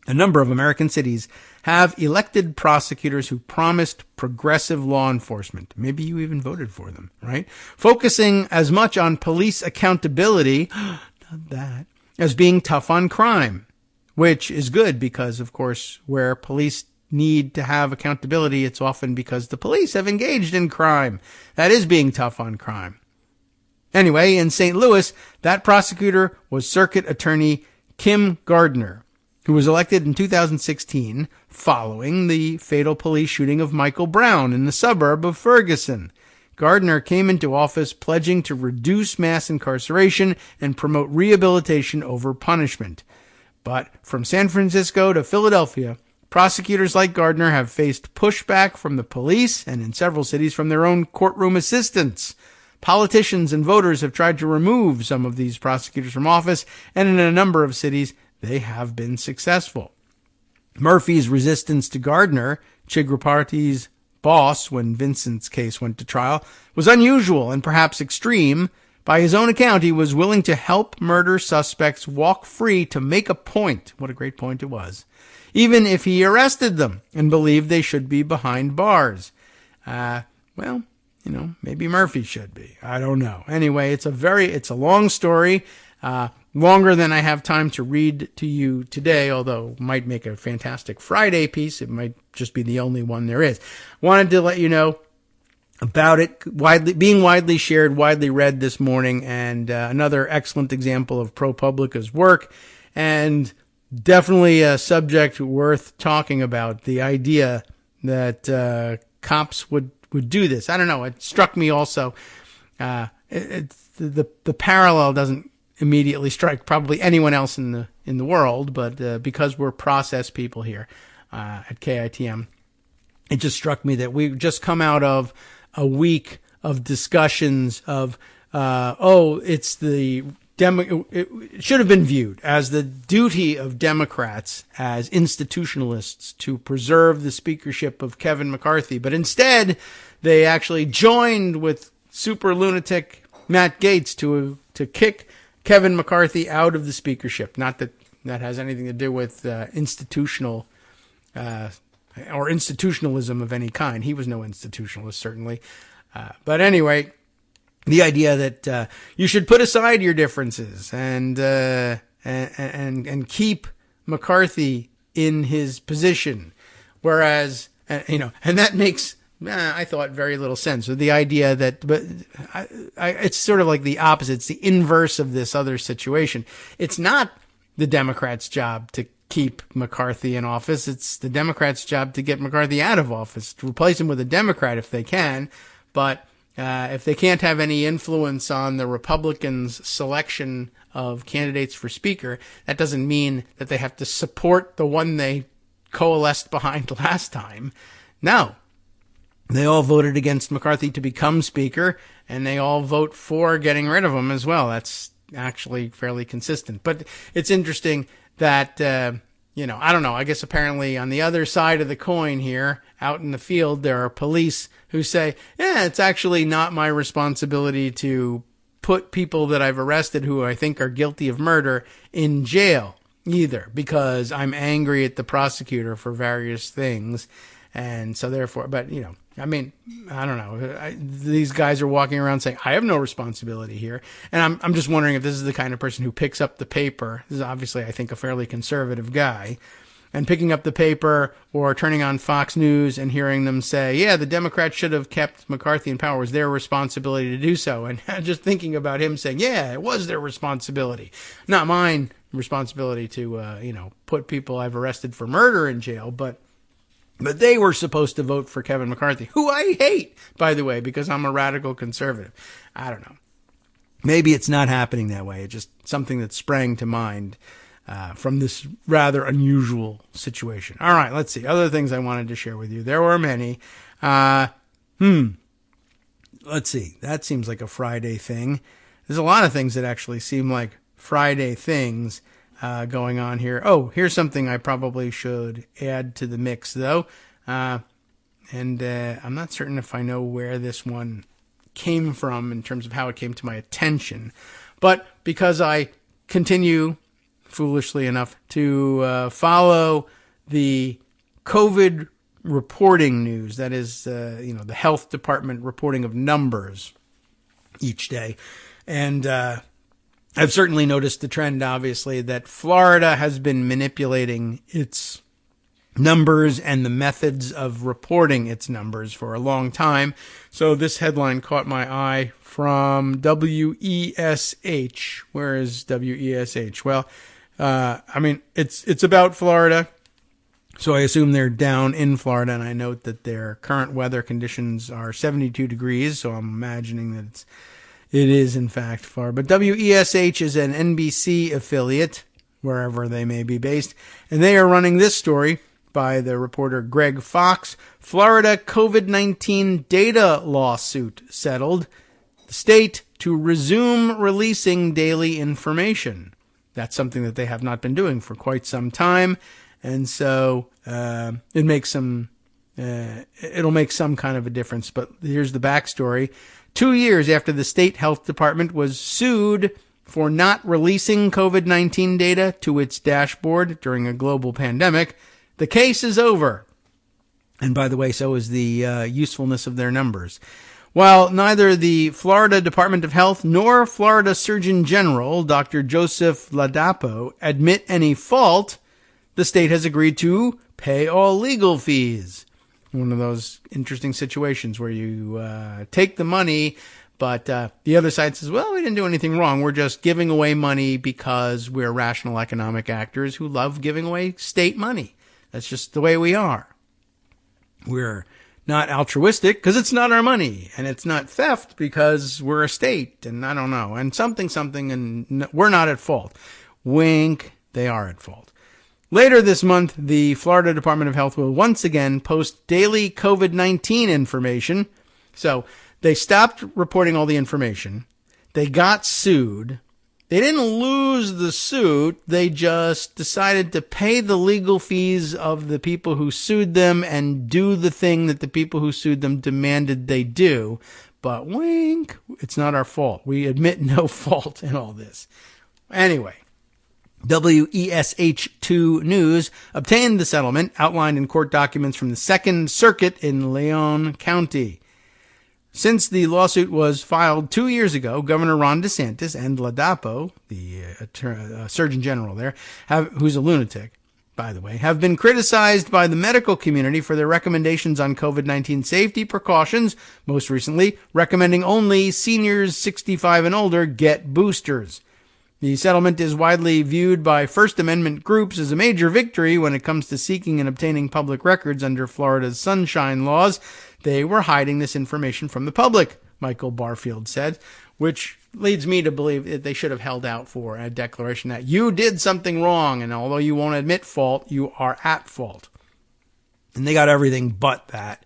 A number of American cities have elected prosecutors who promised progressive law enforcement. Maybe you even voted for them, right? Focusing as much on police accountability, not that, as being tough on crime, which is good because, of course, where police need to have accountability, it's often because the police have engaged in crime. That is being tough on crime. Anyway, in St. Louis, that prosecutor was Circuit Attorney Kim Gardner, who was elected in 2016 following the fatal police shooting of Michael Brown in the suburb of Ferguson. Gardner came into office pledging to reduce mass incarceration and promote rehabilitation over punishment. But from San Francisco to Philadelphia, prosecutors like Gardner have faced pushback from the police and in several cities from their own courtroom assistants. Politicians and voters have tried to remove some of these prosecutors from office, and in a number of cities, they have been successful. Murphy's resistance to Gardner, Chigropati's boss when Vincent's case went to trial, was unusual and perhaps extreme. By his own account, he was willing to help murder suspects walk free to make a point. What a great point it was. Even if he arrested them and believed they should be behind bars. Well, you know, maybe Murphy should be. I don't know. Anyway, it's a long story. Longer than I have time to read to you today, although it might make a fantastic Friday piece. It might just be the only one there is. Wanted to let you know about it being widely shared, widely read this morning, and another excellent example of ProPublica's work, and definitely a subject worth talking about. The idea that cops would do this. I don't know. It struck me also. The parallel doesn't immediately strike probably anyone else in the world, but because we're process people here at KITM, it just struck me that we've just come out of a week of discussions of it should have been viewed as the duty of Democrats as institutionalists to preserve the speakership of Kevin McCarthy, but instead they actually joined with super lunatic Matt Gaetz to kick Kevin McCarthy out of the speakership. Not that that has anything to do with institutional or institutionalism of any kind. He was no institutionalist, certainly. But anyway, the idea that you should put aside your differences and keep McCarthy in his position, whereas and that makes I thought very little sense. So the idea that, but it's sort of like the opposite. It's the inverse of this other situation. It's not the Democrats' job to keep McCarthy in office. It's the Democrats' job to get McCarthy out of office, to replace him with a Democrat if they can. But if they can't have any influence on the Republicans' selection of candidates for speaker, that doesn't mean that they have to support the one they coalesced behind last time. No. They all voted against McCarthy to become speaker, and they all vote for getting rid of him as well. That's actually fairly consistent. But it's interesting that I don't know. I guess apparently on the other side of the coin here, out in the field, there are police who say, yeah, it's actually not my responsibility to put people that I've arrested who I think are guilty of murder in jail either, because I'm angry at the prosecutor for various things. And so therefore, but I don't know. These guys are walking around saying, I have no responsibility here. And I'm just wondering if this is the kind of person who picks up the paper. This is obviously, I think, a fairly conservative guy. And picking up the paper or turning on Fox News and hearing them say, yeah, the Democrats should have kept McCarthy in power. It was their responsibility to do so. And just thinking about him saying, yeah, it was their responsibility. Not mine responsibility to, put people I've arrested for murder in jail, but they were supposed to vote for Kevin McCarthy, who I hate, by the way, because I'm a radical conservative. I don't know. Maybe it's not happening that way. It's just something that sprang to mind from this rather unusual situation. All right, let's see. Other things I wanted to share with you. There were many. Let's see. That seems like a Friday thing. There's a lot of things that actually seem like Friday things going on here. Oh, here's something I probably should add to the mix, though. And I'm not certain if I know where this one came from in terms of how it came to my attention. But because I continue, foolishly enough, to follow the COVID reporting news, that is, the health department reporting of numbers each day. And I've certainly noticed the trend, obviously, that Florida has been manipulating its numbers and the methods of reporting its numbers for a long time. So this headline caught my eye from WESH. Where is WESH? Well, it's about Florida. So I assume they're down in Florida, and I note that their current weather conditions are 72 degrees. So I'm imagining that it is in fact Florida. But WESH is an NBC affiliate, wherever they may be based, and they are running this story by the reporter Greg Fox. Florida COVID-19 data lawsuit settled. The state to resume releasing daily information. That's something that they have not been doing for quite some time. And so it'll make some kind of a difference. But here's the backstory. 2 years after the state health department was sued for not releasing COVID-19 data to its dashboard during a global pandemic, the case is over. And by the way, so is the usefulness of their numbers. While neither the Florida Department of Health nor Florida Surgeon General, Dr. Joseph Ladapo, admit any fault, the state has agreed to pay all legal fees. One of those interesting situations where you take the money, but the other side says, well, we didn't do anything wrong. We're just giving away money because we're rational economic actors who love giving away state money. That's just the way we are. We're not altruistic because it's not our money, and it's not theft because we're a state, and I don't know, and something, and we're not at fault. Wink, they are at fault. Later this month, the Florida Department of Health will once again post daily COVID-19 information. So they stopped reporting all the information. They got sued. They didn't lose the suit. They just decided to pay the legal fees of the people who sued them and do the thing that the people who sued them demanded they do. But wink, it's not our fault. We admit no fault in all this. Anyway, WESH2 News obtained the settlement outlined in court documents from the Second Circuit in Leon County. Since the lawsuit was filed 2 years ago, Governor Ron DeSantis and Ladapo, the Surgeon General there, who's a lunatic, by the way, have been criticized by the medical community for their recommendations on COVID-19 safety precautions, most recently recommending only seniors 65 and older get boosters. The settlement is widely viewed by First Amendment groups as a major victory when it comes to seeking and obtaining public records under Florida's sunshine laws. They were hiding this information from the public, Michael Barfield said, which leads me to believe that they should have held out for a declaration that you did something wrong, and although you won't admit fault, you are at fault. And they got everything but that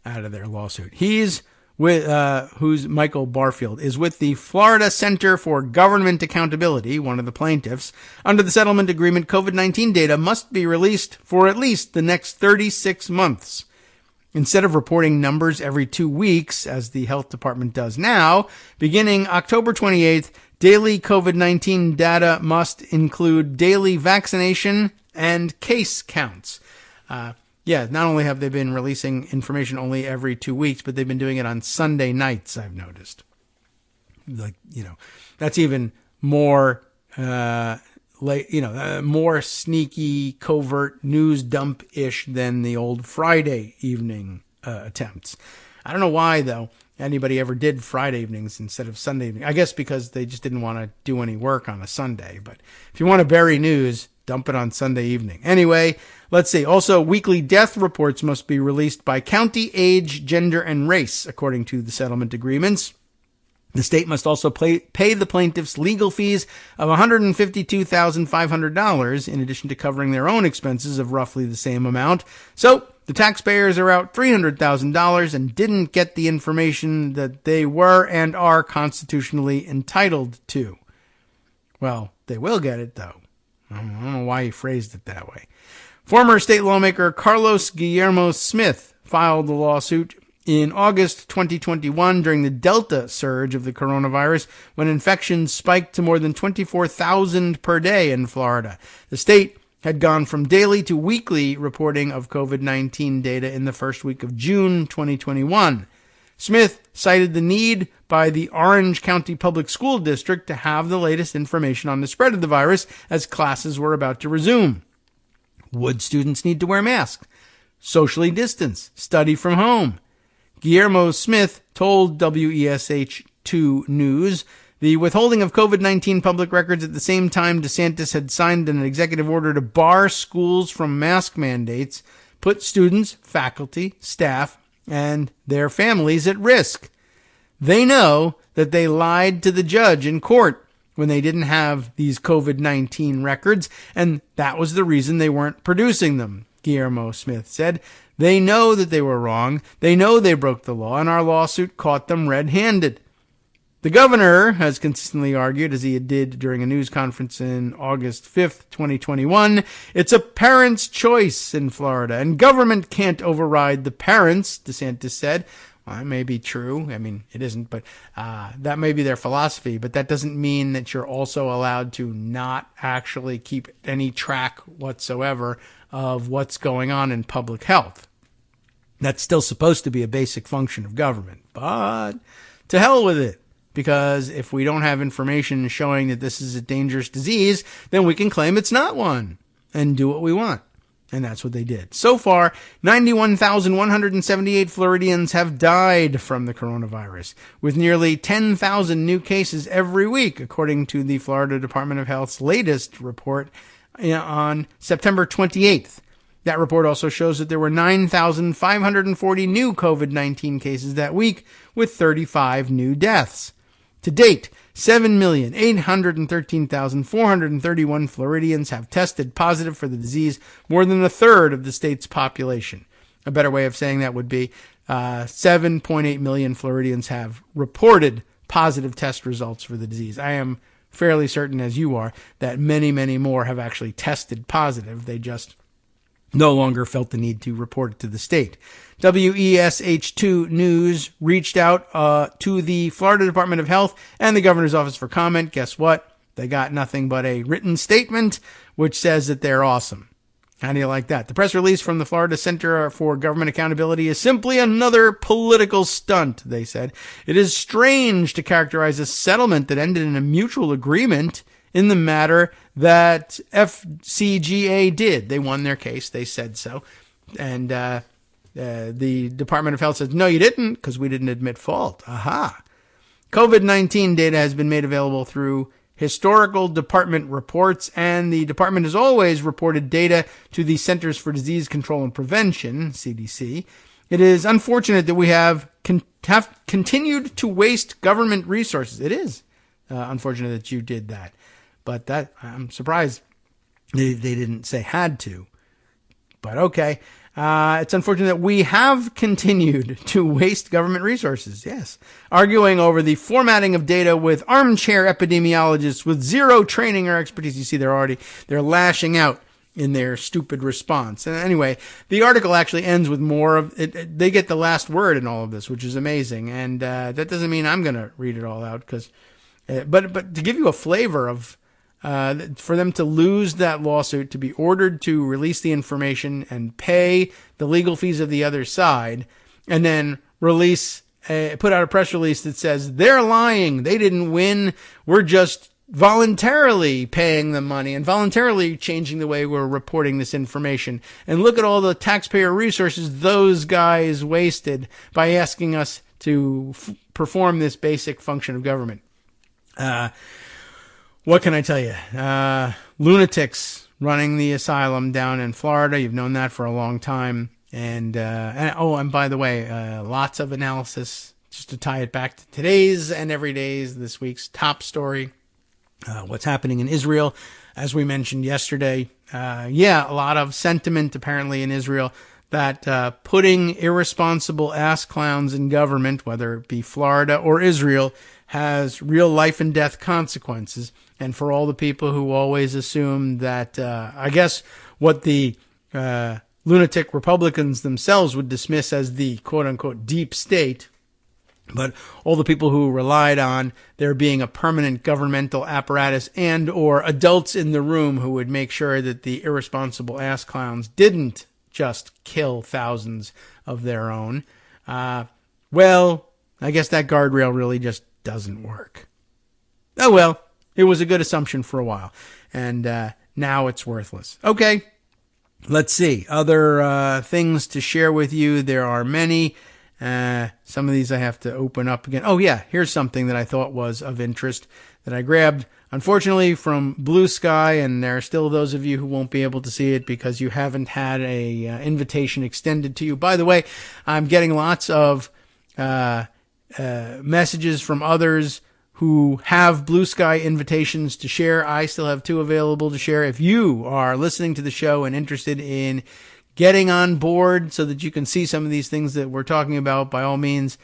out of their lawsuit. He's who's Michael Barfield, is with the Florida Center for Government Accountability, one of the plaintiffs. Under the settlement agreement, COVID-19 data must be released for at least the next 36 months. Instead of reporting numbers every 2 weeks, as the health department does now, beginning October 28th, daily COVID-19 data must include daily vaccination and case counts. Not only have they been releasing information only every 2 weeks, but they've been doing it on Sunday nights, I've noticed. That's even more, more sneaky, covert news dump-ish than the old Friday evening attempts. I don't know why, though, anybody ever did Friday evenings instead of Sunday evening. I guess because they just didn't want to do any work on a Sunday. But if you want to bury news, dump it on Sunday evening. Anyway, let's see. Also, weekly death reports must be released by county, age, gender, and race, according to the settlement agreements. The state must also pay the plaintiffs legal fees of $152,500 in addition to covering their own expenses of roughly the same amount. So the taxpayers are out $300,000 and didn't get the information that they were and are constitutionally entitled to. Well, they will get it, though. I don't know why he phrased it that way. Former state lawmaker Carlos Guillermo Smith filed the lawsuit in August 2021 during the Delta surge of the coronavirus, when infections spiked to more than 24,000 per day in Florida. The state had gone from daily to weekly reporting of COVID-19 data in the first week of June 2021. Smith cited the need by the Orange County Public School District to have the latest information on the spread of the virus as classes were about to resume. Would students need to wear masks? Socially distance? Study from home? Guillermo Smith told WESH2 News the withholding of COVID-19 public records at the same time DeSantis had signed an executive order to bar schools from mask mandates put students, faculty, staff, and their families at risk. They know that they lied to the judge in court when they didn't have these COVID-19 records, and that was the reason they weren't producing them, Guillermo Smith said. They know that they were wrong. They know they broke the law, and our lawsuit caught them red-handed. The governor has consistently argued, as he did during a news conference in August 5th, 2021, it's a parent's choice in Florida, and government can't override the parents, DeSantis said. Well, that may be true. I mean, it isn't, but that may be their philosophy, but that doesn't mean that you're also allowed to not actually keep any track whatsoever of what's going on in public health. That's still supposed to be a basic function of government, but to hell with it. Because if we don't have information showing that this is a dangerous disease, then we can claim it's not one and do what we want. And that's what they did. So far, 91,178 Floridians have died from the coronavirus, with nearly 10,000 new cases every week, according to the Florida Department of Health's latest report on September 28th. That report also shows that there were 9,540 new COVID-19 cases that week, with 35 new deaths. To date, 7,813,431 Floridians have tested positive for the disease, more than a third of the state's population. A better way of saying that would be 7.8 million Floridians have reported positive test results for the disease. I am fairly certain, as you are, that many, many more have actually tested positive. They just no longer felt the need to report it to the state. WESH2 News reached out to the Florida Department of Health and the governor's office for comment. Guess what? They got nothing but a written statement which says that they're awesome. How do you like that? The press release from the Florida Center for Government Accountability is simply another political stunt, they said. It is strange to characterize a settlement that ended in a mutual agreement in the matter that FCGA did. They won their case. They said so. And the Department of Health says, no, you didn't, because we didn't admit fault. Aha. COVID-19 data has been made available through historical department reports, and the department has always reported data to the Centers for Disease Control and Prevention, CDC. It is unfortunate that we have continued to waste government resources. It is unfortunate that you did that. But that I'm surprised they didn't say had to. But okay. It's unfortunate that we have continued to waste government resources, yes, arguing over the formatting of data with armchair epidemiologists with zero training or expertise. You see, they're lashing out in their stupid response. And anyway, the article actually ends with more of it. They get the last word in all of this, which is amazing. And that doesn't mean I'm going to read it all out, because, but to give you a flavor of, for them to lose that lawsuit, to be ordered to release the information and pay the legal fees of the other side, and then put out a press release that says they're lying, they didn't win, we're just voluntarily paying them money and voluntarily changing the way we're reporting this information. And look at all the taxpayer resources those guys wasted by asking us to perform this basic function of government. What can I tell you? Lunatics running the asylum down in Florida. You've known that for a long time. And by the way, lots of analysis just to tie it back to today's and this week's top story. What's happening in Israel, as we mentioned yesterday. A lot of sentiment apparently in Israel that putting irresponsible ass clowns in government, whether it be Florida or Israel, has real life and death consequences. And for all the people who always assume that, I guess what the lunatic Republicans themselves would dismiss as the quote-unquote deep state, but all the people who relied on there being a permanent governmental apparatus and or adults in the room who would make sure that the irresponsible ass clowns didn't just kill thousands of their own. I guess that guardrail really just doesn't work. Oh well, it was a good assumption for a while, and now it's worthless. Okay, let's see. Other things to share with you. There are many. Some of these I have to open up again. Oh yeah, here's something that I thought was of interest that I grabbed, unfortunately, from Blue Sky, and there are still those of you who won't be able to see it because you haven't had a invitation extended to you. By the way, I'm getting lots of messages from others who have Blue Sky invitations to share. I still have 2 available to share. If you are listening to the show and interested in getting on board so that you can see some of these things that we're talking about, by all means,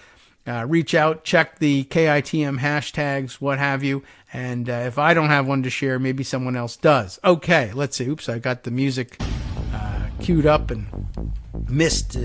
reach out, check the KITM hashtags, what have you. And if I don't have one to share, maybe someone else does. Okay, let's see. Oops, I got the music queued up and missed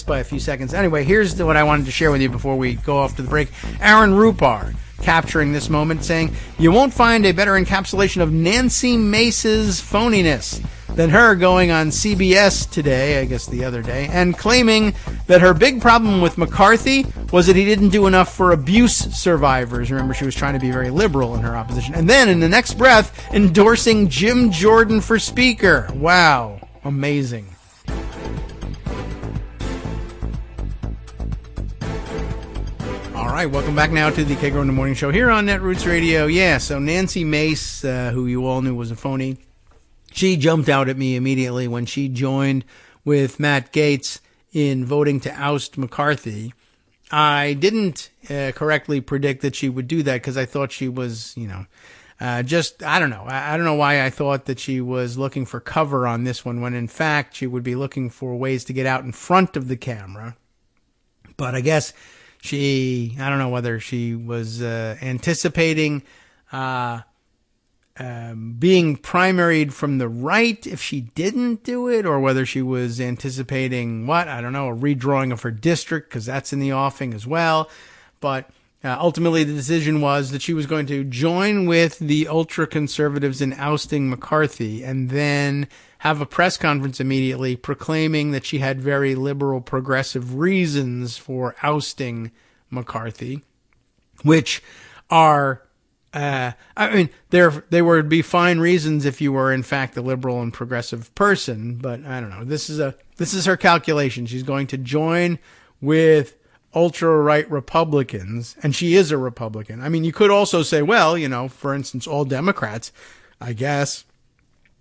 by a few seconds. Anyway, here's what I wanted to share with you before we go off to the break. Aaron Rupar capturing this moment, saying, "You won't find a better encapsulation of Nancy Mace's phoniness than her going on CBS today," I guess the other day, and claiming that her big problem with McCarthy was that he didn't do enough for abuse survivors. Remember, she was trying to be very liberal in her opposition. And then, in the next breath, endorsing Jim Jordan for Speaker. Wow. Amazing. All right, welcome back now to the Kagro in the Morning Show here on Netroots Radio. Yeah, so Nancy Mace, who you all knew was a phony, she jumped out at me immediately when she joined with Matt Gaetz in voting to oust McCarthy. I didn't correctly predict that she would do that because I thought she was, I don't know. I don't know why I thought that she was looking for cover on this one when in fact she would be looking for ways to get out in front of the camera. But I guess I don't know whether she was anticipating being primaried from the right if she didn't do it, or whether she was anticipating I don't know, a redrawing of her district, because that's in the offing as well. But ultimately the decision was that she was going to join with the ultra-conservatives in ousting McCarthy and then have a press conference immediately proclaiming that she had very liberal progressive reasons for ousting McCarthy, which are they would be fine reasons if you were in fact a liberal and progressive person, but I don't know. This is her calculation. She's going to join with ultra-right Republicans, and she is a Republican. I mean, you could also say, well, for instance, all Democrats, I guess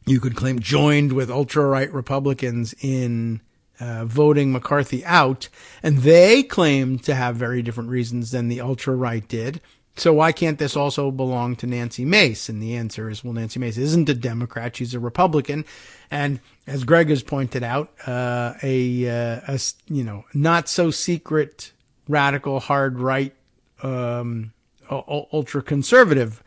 you could claim, joined with ultra-right Republicans in voting McCarthy out, and they claimed to have very different reasons than the ultra-right did. So why can't this also belong to Nancy Mace? And the answer is, well, Nancy Mace isn't a Democrat. She's a Republican. And as Greg has pointed out, a not so secret radical hard right, ultra conservative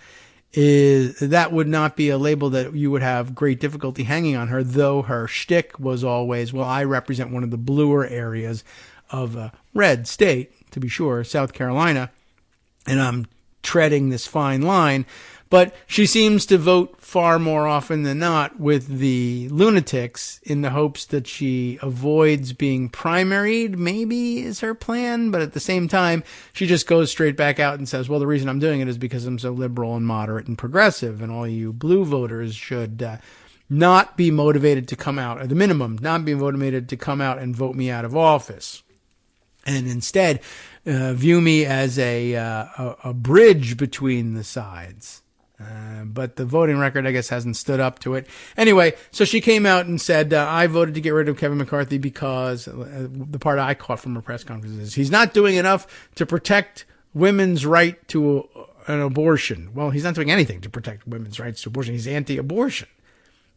that would not be a label that you would have great difficulty hanging on her, though her shtick was always, well, I represent one of the bluer areas of a red state, to be sure, South Carolina, and I'm treading this fine line. But she seems to vote far more often than not with the lunatics in the hopes that she avoids being primaried, maybe is her plan. But at the same time, she just goes straight back out and says, well, the reason I'm doing it is because I'm so liberal and moderate and progressive. And all you blue voters should not be motivated to come out, at the minimum, not be motivated to come out and vote me out of office. And instead, view me as a bridge between the sides. But the voting record, I guess, hasn't stood up to it. Anyway, so she came out and said, I voted to get rid of Kevin McCarthy because the part I caught from her press conference is he's not doing enough to protect women's right to an abortion. Well, he's not doing anything to protect women's rights to abortion. He's anti-abortion.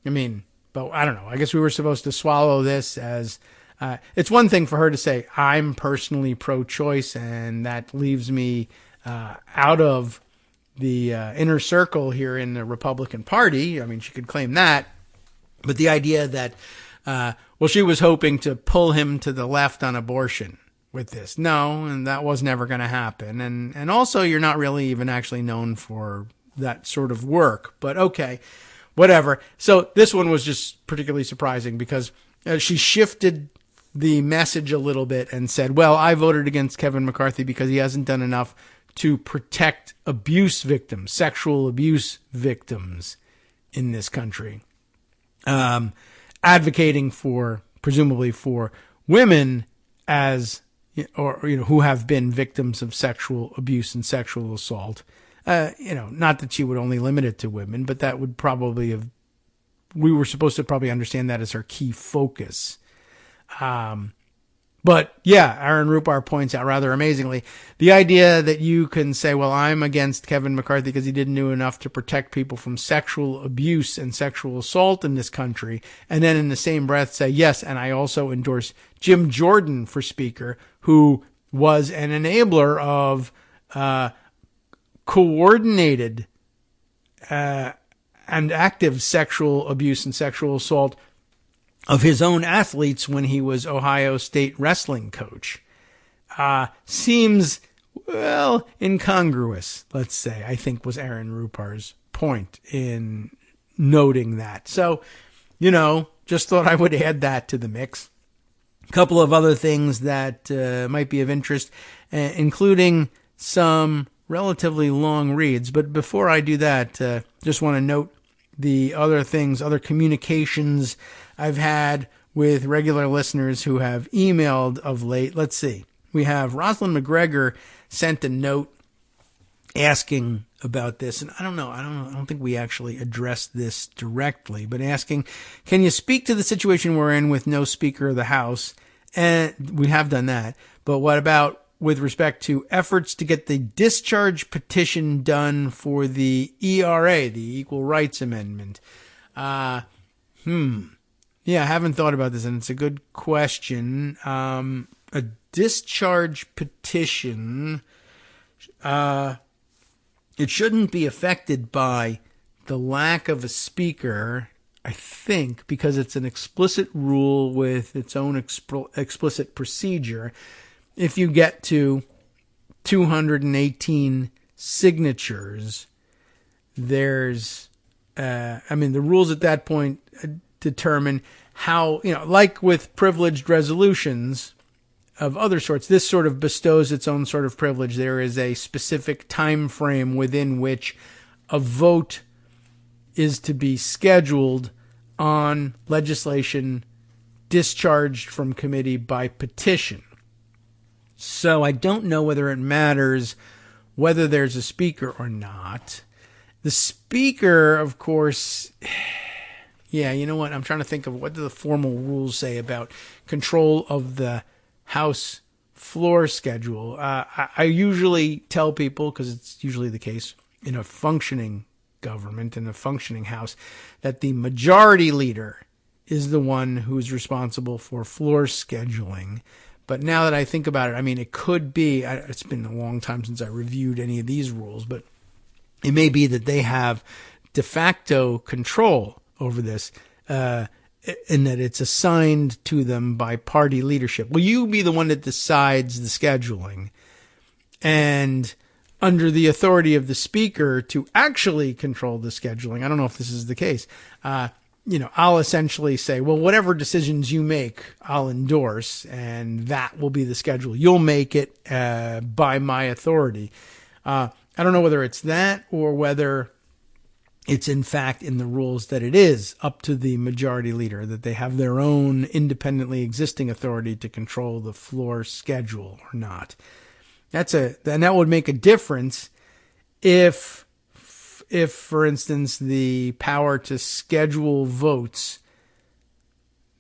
I mean, but I don't know. I guess we were supposed to swallow this as it's one thing for her to say, I'm personally pro-choice, and that leaves me out of the inner circle here in the Republican Party. I mean, she could claim that. But the idea that, she was hoping to pull him to the left on abortion with this. No, and that was never going to happen. And also, you're not really even actually known for that sort of work. But okay, whatever. So this one was just particularly surprising because she shifted the message a little bit and said, well, I voted against Kevin McCarthy because he hasn't done enough to protect abuse victims, sexual abuse victims in this country. Advocating for, presumably for women as, who have been victims of sexual abuse and sexual assault. Not that she would only limit it to women, but that would probably we were supposed to probably understand that as her key focus. But yeah, Aaron Rupar points out rather amazingly, the idea that you can say, well, I'm against Kevin McCarthy because he didn't do enough to protect people from sexual abuse and sexual assault in this country. And then in the same breath say, yes, and I also endorse Jim Jordan for Speaker, who was an enabler of coordinated and active sexual abuse and sexual assault of his own athletes when he was Ohio State wrestling coach. Seems, well, incongruous, let's say, I think was Aaron Rupar's point in noting that. So, just thought I would add that to the mix. A couple of other things that might be of interest, including some relatively long reads. But before I do that, just want to note the other things, other communications I've had with regular listeners who have emailed of late. Let's see. We have Rosalind McGregor sent a note asking about this. And I don't think we actually addressed this directly, but asking, can you speak to the situation we're in with no Speaker of the House? And we have done that. But what about with respect to efforts to get the discharge petition done for the ERA, the Equal Rights Amendment? Yeah, I haven't thought about this, and it's a good question. A discharge petition, it shouldn't be affected by the lack of a speaker, I think, because it's an explicit rule with its own explicit procedure. If you get to 218 signatures, there's, the rules at that point determine how, like with privileged resolutions of other sorts, this sort of bestows its own sort of privilege. There is a specific time frame within which a vote is to be scheduled on legislation discharged from committee by petition. So I don't know whether it matters whether there's a speaker or not. The speaker, of course, yeah, you know what? I'm trying to think of what do the formal rules say about control of the House floor schedule. I usually tell people, because it's usually the case in a functioning government, in a functioning House, that the majority leader is the one who's responsible for floor scheduling. But now that I think about it, I mean, it could be, it's been a long time since I reviewed any of these rules, but it may be that they have de facto control over this, and that it's assigned to them by party leadership. Will you be the one that decides the scheduling? And under the authority of the speaker to actually control the scheduling, I don't know if this is the case, I'll essentially say, well, whatever decisions you make, I'll endorse, and that will be the schedule. You'll make it by my authority. I don't know whether it's that or whether it's in fact in the rules that it is up to the majority leader, that they have their own independently existing authority to control the floor schedule or not. And that would make a difference if, for instance, the power to schedule votes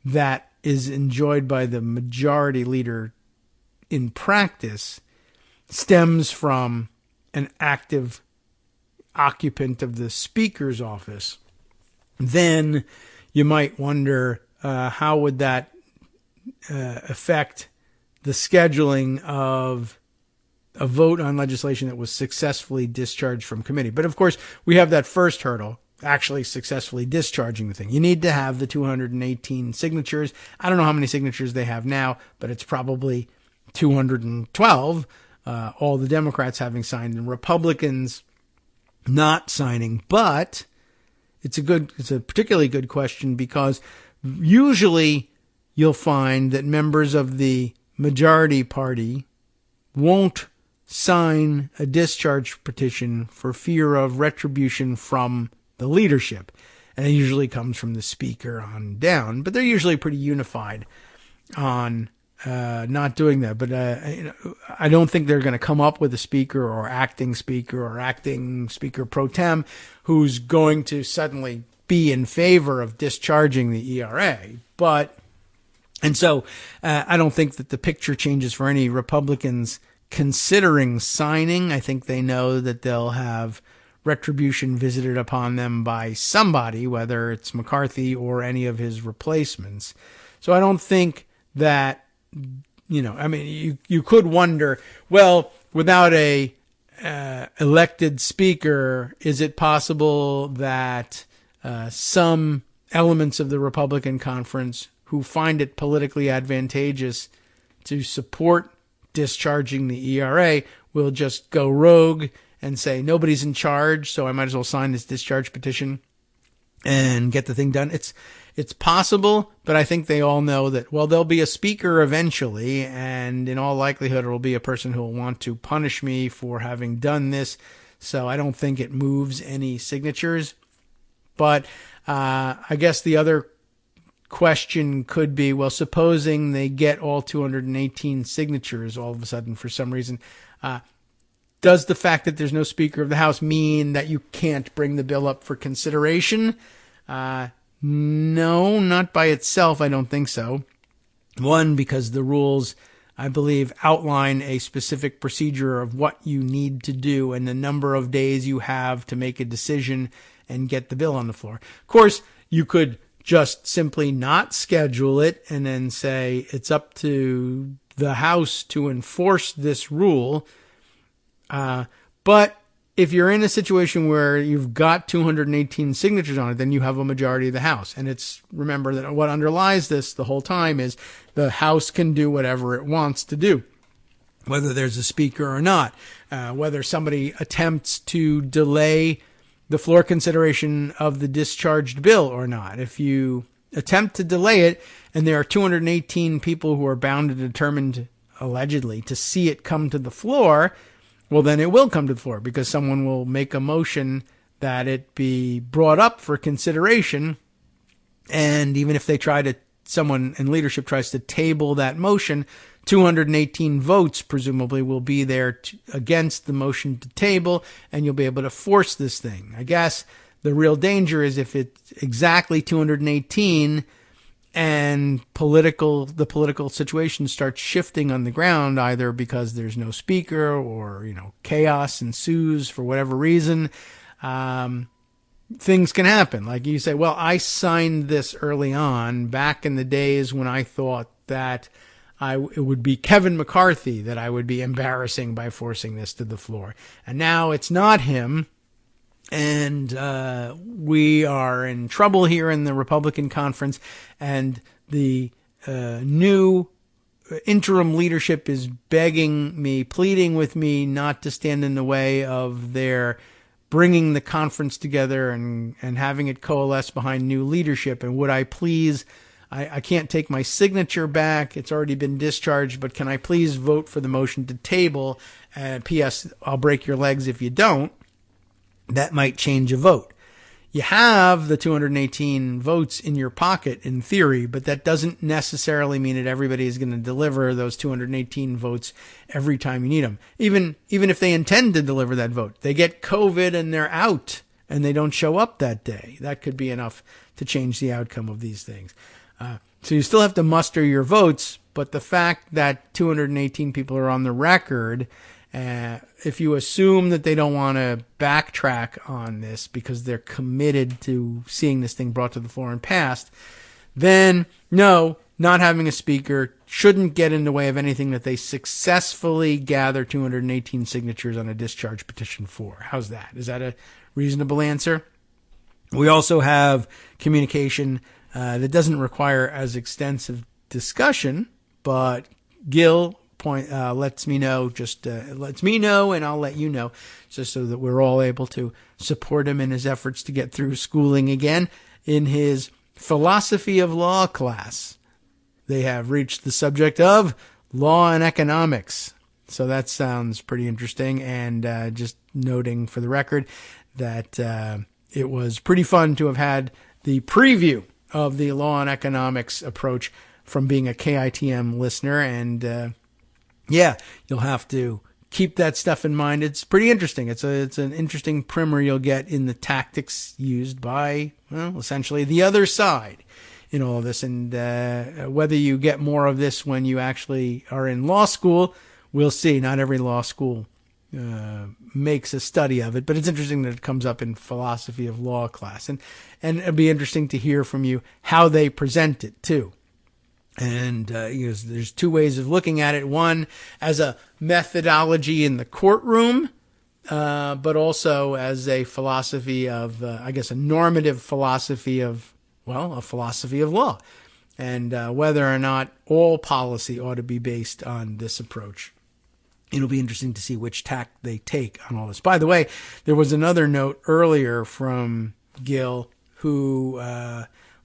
that is enjoyed by the majority leader in practice stems from an active occupant of the speaker's office. Then you might wonder, how would that affect the scheduling of a vote on legislation that was successfully discharged from committee. But of course, we have that first hurdle, actually successfully discharging the thing. You need to have the 218 signatures. I don't know how many signatures they have now, but it's probably 212, all the Democrats having signed and Republicans not signing. But it's a particularly good question, because usually you'll find that members of the majority party won't sign a discharge petition for fear of retribution from the leadership. And it usually comes from the speaker on down, but they're usually pretty unified on not doing that. But I don't think they're going to come up with a speaker or acting speaker pro tem who's going to suddenly be in favor of discharging the ERA. And so I don't think that the picture changes for any Republicans considering signing. I think they know that they'll have retribution visited upon them by somebody, whether it's McCarthy or any of his replacements. So I don't think that, you could wonder, well, without a elected speaker, is it possible that some elements of the Republican conference who find it politically advantageous to support discharging the ERA will just go rogue and say, nobody's in charge, so I might as well sign this discharge petition and get the thing done? It's possible, but I think they all know that, well, there'll be a speaker eventually, and in all likelihood, it will be a person who will want to punish me for having done this, so I don't think it moves any signatures. But I guess the other question could be, well, supposing they get all 218 signatures all of a sudden for some reason, does the fact that there's no Speaker of the House mean that you can't bring the bill up for consideration? No, not by itself. I don't think so. One, because the rules, I believe, outline a specific procedure of what you need to do and the number of days you have to make a decision and get the bill on the floor. Of course, you could just simply not schedule it and then say it's up to the House to enforce this rule. But if you're in a situation where you've got 218 signatures on it, then you have a majority of the House. And remember that what underlies this the whole time is the House can do whatever it wants to do, whether there's a speaker or not, whether somebody attempts to delay the floor consideration of the discharged bill or not. If you attempt to delay it and there are 218 people who are bound and determined, allegedly, to see it come to the floor, well, then it will come to the floor because someone will make a motion that it be brought up for consideration. And even if someone in leadership tries to table that motion, 218 votes presumably will be there against the motion to table, and you'll be able to force this thing. I guess the real danger is if it's exactly 218 and the political situation starts shifting on the ground, either because there's no speaker or, chaos ensues for whatever reason, things can happen. Like you say, well, I signed this early on back in the days when I thought that it would be Kevin McCarthy that I would be embarrassing by forcing this to the floor. And now it's not him. And we are in trouble here in the Republican conference. And the new interim leadership is begging me, pleading with me not to stand in the way of their bringing the conference together and having it coalesce behind new leadership. And would I please, I can't take my signature back. It's already been discharged, but can I please vote for the motion to table? P.S. I'll break your legs if you don't. That might change a vote. You have the 218 votes in your pocket in theory, but that doesn't necessarily mean that everybody is going to deliver those 218 votes every time you need them. Even if they intend to deliver that vote, they get COVID and they're out and they don't show up that day. That could be enough to change the outcome of these things. So you still have to muster your votes, but the fact that 218 people are on the record, if you assume that they don't want to backtrack on this because they're committed to seeing this thing brought to the floor and passed, then no, not having a speaker shouldn't get in the way of anything that they successfully gather 218 signatures on a discharge petition for. How's that? Is that a reasonable answer? We also have communication that doesn't require as extensive discussion, but Gil lets me know, lets me know, and I'll let you know, just so that we're all able to support him in his efforts to get through schooling again. In his philosophy of law class, they have reached the subject of law and economics. So that sounds pretty interesting. And just noting for the record that it was pretty fun to have had the preview of the law and economics approach from being a KITM listener. And yeah, you'll have to keep that stuff in mind. It's pretty interesting. It's an interesting primer you'll get in the tactics used by, well, essentially the other side in all of this. And whether you get more of this when you actually are in law school, we'll see. Not every law school makes a study of it, but it's interesting that it comes up in philosophy of law class. And it'll be interesting to hear from you how they present it too. And there's two ways of looking at it. One, as a methodology in the courtroom, but also as a philosophy of, a normative philosophy of, a philosophy of law. And whether or not all policy ought to be based on this approach. It'll be interesting to see which tack they take on all this. By the way, there was another note earlier from Gil who...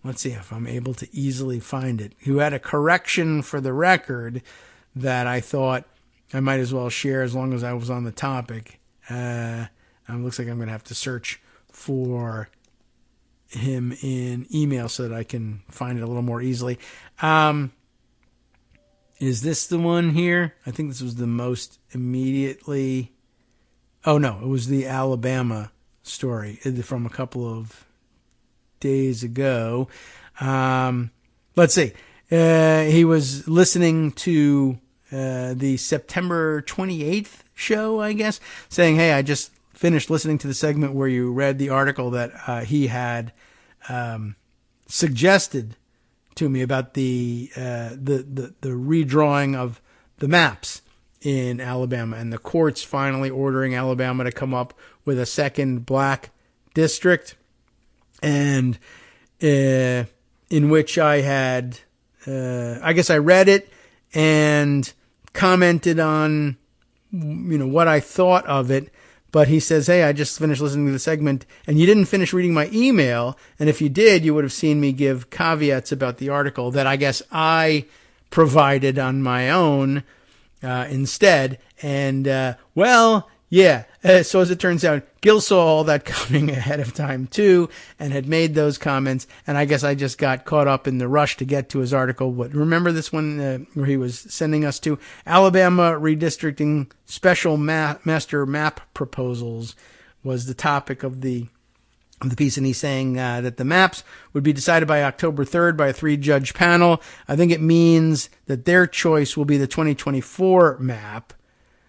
let's see if I'm able to easily find it, who had a correction for the record that I thought I might as well share as long as I was on the topic. It looks like I'm going to have to search for him in email so that I can find it a little more easily. Is this the one here? I think this was the most immediately... Oh, no, it was the Alabama story from a couple of days ago. Let's see. He was listening to the September 28th show, I guess, saying, hey, I just finished listening to the segment where you read the article that he had suggested to me about the redrawing of the maps in Alabama and the courts finally ordering Alabama to come up with a second black district. And in which I had, I read it and commented on, what I thought of it. But he says, hey, I just finished listening to the segment and you didn't finish reading my email. And if you did, you would have seen me give caveats about the article that I guess I provided on my own instead. And, yeah. So as it turns out, Gil saw all that coming ahead of time too, and had made those comments. And I guess I just got caught up in the rush to get to his article. But remember this one where he was sending us to Alabama redistricting special master map proposals was the topic of the the piece, and he's saying that the maps would be decided by October 3rd by a 3-judge panel. I think it means that their choice will be the 2024 map.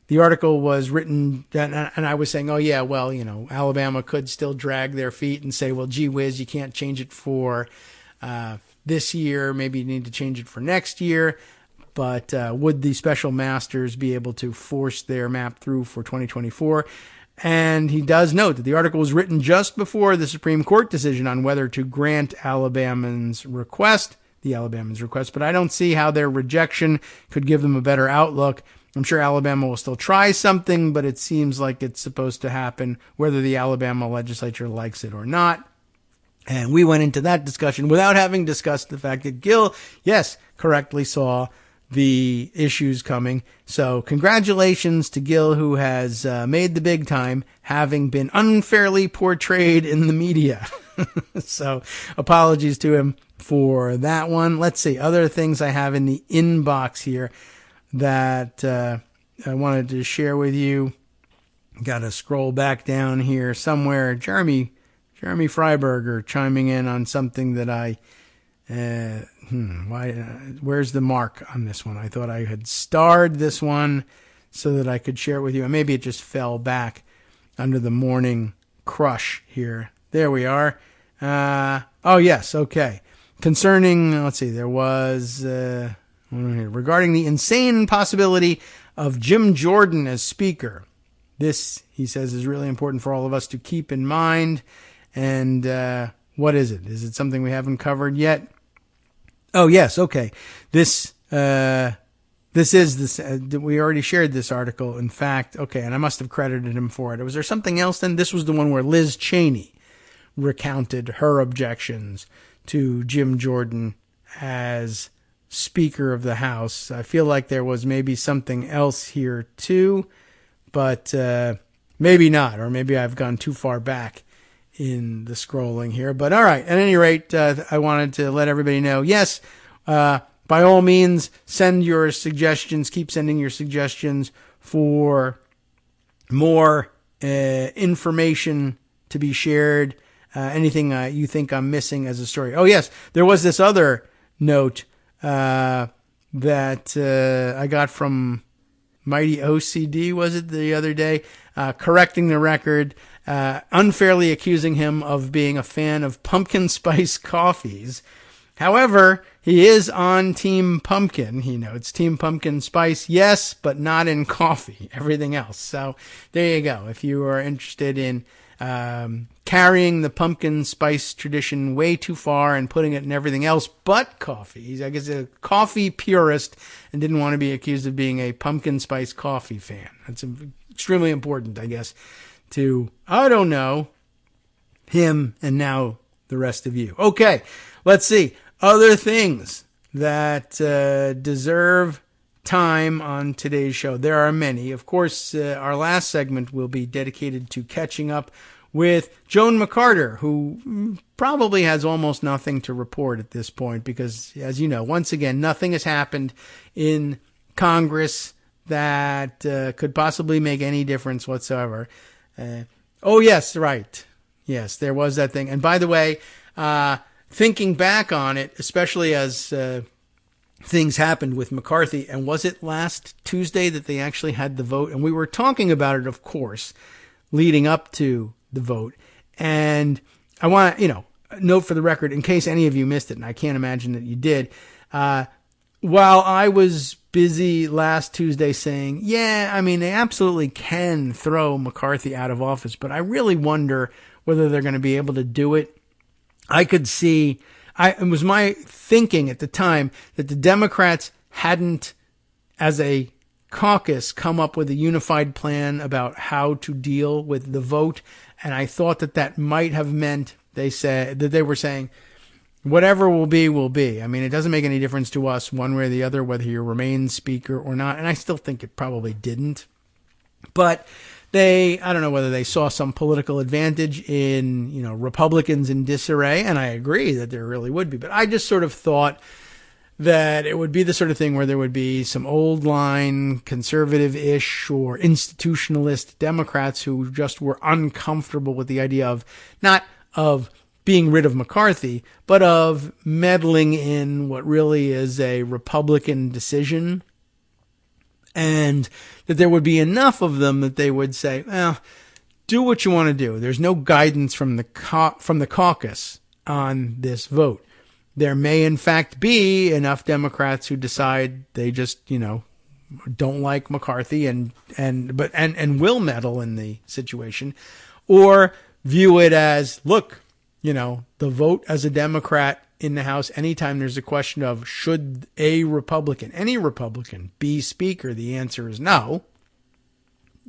The article was written, and I was saying, oh yeah, well, Alabama could still drag their feet and say, well, gee whiz, you can't change it for this year. Maybe you need to change it for next year. But would the special masters be able to force their map through for 2024? And he does note that the article was written just before the Supreme Court decision on whether to grant the Alabamans' request, but I don't see how their rejection could give them a better outlook. I'm sure Alabama will still try something, but it seems like it's supposed to happen whether the Alabama legislature likes it or not. And we went into that discussion without having discussed the fact that Gil, yes, correctly saw the issues coming. So congratulations to Gil, who has made the big time, having been unfairly portrayed in the media. So apologies to him for that one. Let's see, other things I have in the inbox here that I wanted to share with you. Got to scroll back down here somewhere. Jeremy Freiberger chiming in on something that I, where's the mark on this one? I thought I had starred this one so that I could share it with you. And maybe it just fell back under the morning crush here. There we are. Oh yes. Okay. Concerning, let's see, there was, regarding the insane possibility of Jim Jordan as Speaker. This, he says, is really important for all of us to keep in mind. And what is it? Is it something we haven't covered yet? Oh, yes. Okay. This is this. We already shared this article. In fact, okay, and I must have credited him for it. Was there something else then? This was the one where Liz Cheney recounted her objections to Jim Jordan as Speaker of the House. I feel like there was maybe something else here too, but maybe not, or maybe I've gone too far back in the scrolling here. But all right, at any rate, I wanted to let everybody know, yes, by all means, send your suggestions, keep sending your suggestions for more information to be shared, anything you think I'm missing as a story. Oh yes, there was this other note that I got from Mighty OCD, was it, the other day, correcting the record, unfairly accusing him of being a fan of pumpkin spice coffees. However, he is on Team Pumpkin. He notes Team Pumpkin Spice, yes, but not in coffee, everything else. So there you go. If you are interested in carrying the pumpkin spice tradition way too far and putting it in everything else but coffee. He's, I guess, a coffee purist and didn't want to be accused of being a pumpkin spice coffee fan. That's extremely important, I guess, to, I don't know, him and now the rest of you. Okay, let's see. Other things that deserve time on today's show. There are many. Of course, our last segment will be dedicated to catching up with Joan McCarter, who probably has almost nothing to report at this point because, as you know, once again, nothing has happened in Congress that could possibly make any difference whatsoever. Oh, yes, right. Yes, there was that thing. And by the way, thinking back on it, especially as things happened with McCarthy, and was it last Tuesday that they actually had the vote? And we were talking about it, of course, leading up to the vote. And I want to, note for the record, in case any of you missed it, and I can't imagine that you did, while I was busy last Tuesday saying, yeah, I mean, they absolutely can throw McCarthy out of office, but I really wonder whether they're going to be able to do it. I could see, it was my thinking at the time that the Democrats hadn't, as a caucus, come up with a unified plan about how to deal with the vote. And I thought that might have meant they were saying, whatever will be, will be. I mean, it doesn't make any difference to us one way or the other, whether you remain speaker or not. And I still think it probably didn't. But I don't know whether they saw some political advantage in, Republicans in disarray. And I agree that there really would be. But I just sort of thought that it would be the sort of thing where there would be some old line conservative-ish or institutionalist Democrats who just were uncomfortable with the idea of not of being rid of McCarthy, but of meddling in what really is a Republican decision. And that there would be enough of them that they would say, well, do what you want to do. There's no guidance from the caucus on this vote. There may, in fact, be enough Democrats who decide they just, don't like McCarthy and will meddle in the situation, or view it as, look, the vote as a Democrat in the House, anytime there's a question of should any Republican be Speaker, the answer is no.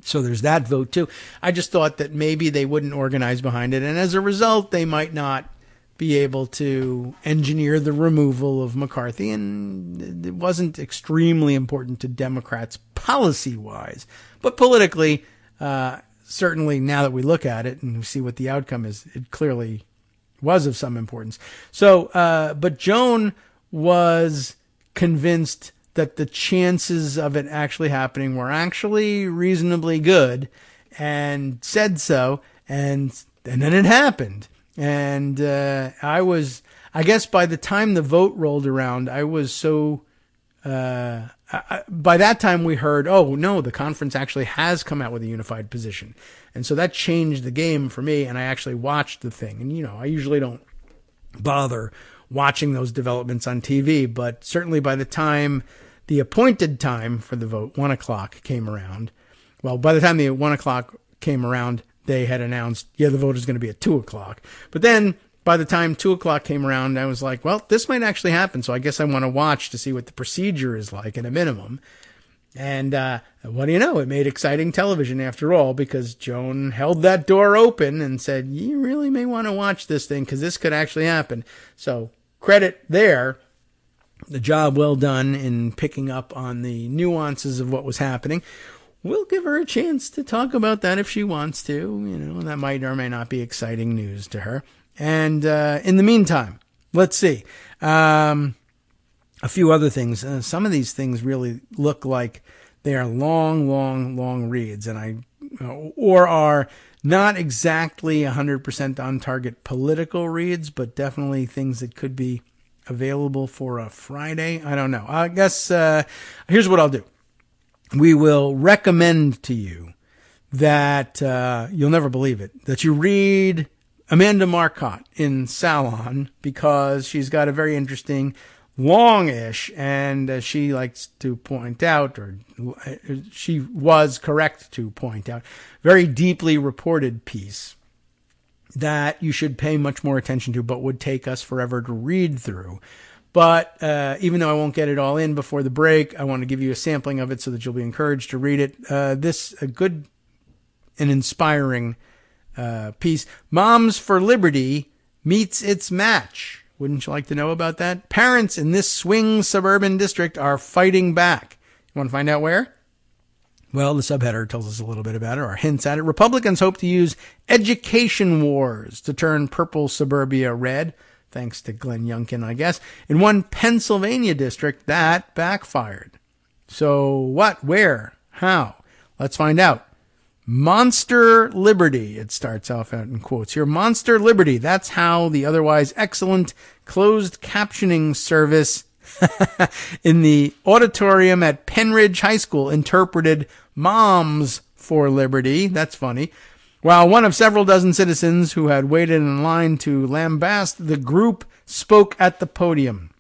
So there's that vote too. I just thought that maybe they wouldn't organize behind it, and as a result, they might not be able to engineer the removal of McCarthy, and it wasn't extremely important to Democrats policy-wise. But politically, certainly now that we look at it and we see what the outcome is, it clearly was of some importance. So, but Joan was convinced that the chances of it actually happening were actually reasonably good, and said so, and then it happened. And I guess by the time the vote rolled around, I was so, by that time we heard, oh no, the conference actually has come out with a unified position. And so that changed the game for me, and I actually watched the thing. And, I usually don't bother watching those developments on TV, but certainly by the time the appointed time for the vote, 1 o'clock, came around, well, by the time the 1 o'clock came around, they had announced, the vote is going to be at 2 o'clock. But then by the time 2 o'clock came around, I was like, well, this might actually happen. So I guess I want to watch to see what the procedure is like at a minimum. And what do you know? It made exciting television after all, because Joan held that door open and said, you really may want to watch this thing because this could actually happen. So credit there. The job well done in picking up on the nuances of what was happening. We'll give her a chance to talk about that if she wants to. That might or may not be exciting news to her. And in the meantime, let's see. A few other things. Some of these things really look like they are long reads, or are not exactly 100% on target political reads, but definitely things that could be available for a Friday. I don't know. I guess here's what I'll do. We will recommend to you that you'll never believe it, that you read Amanda Marcotte in Salon, because she's got a very interesting, longish, and she likes to point out, or she was correct to point out, very deeply reported piece that you should pay much more attention to, but would take us forever to read through. But even though I won't get it all in before the break, I want to give you a sampling of it so that you'll be encouraged to read it. A good and inspiring piece. Moms for Liberty meets its match. Wouldn't you like to know about that? Parents in this swing suburban district are fighting back. You want to find out where? Well, the subheader tells us a little bit about it, or hints at it. Republicans hope to use education wars to turn purple suburbia red, thanks to Glenn Youngkin, I guess. In one Pennsylvania district, that backfired. So what, where, how? Let's find out. Monster Liberty, it starts off out in quotes here. Monster Liberty, that's how the otherwise excellent closed captioning service in the auditorium at Penridge High School interpreted Moms for Liberty. That's funny. While one of several dozen citizens who had waited in line to lambast the group spoke at the podium.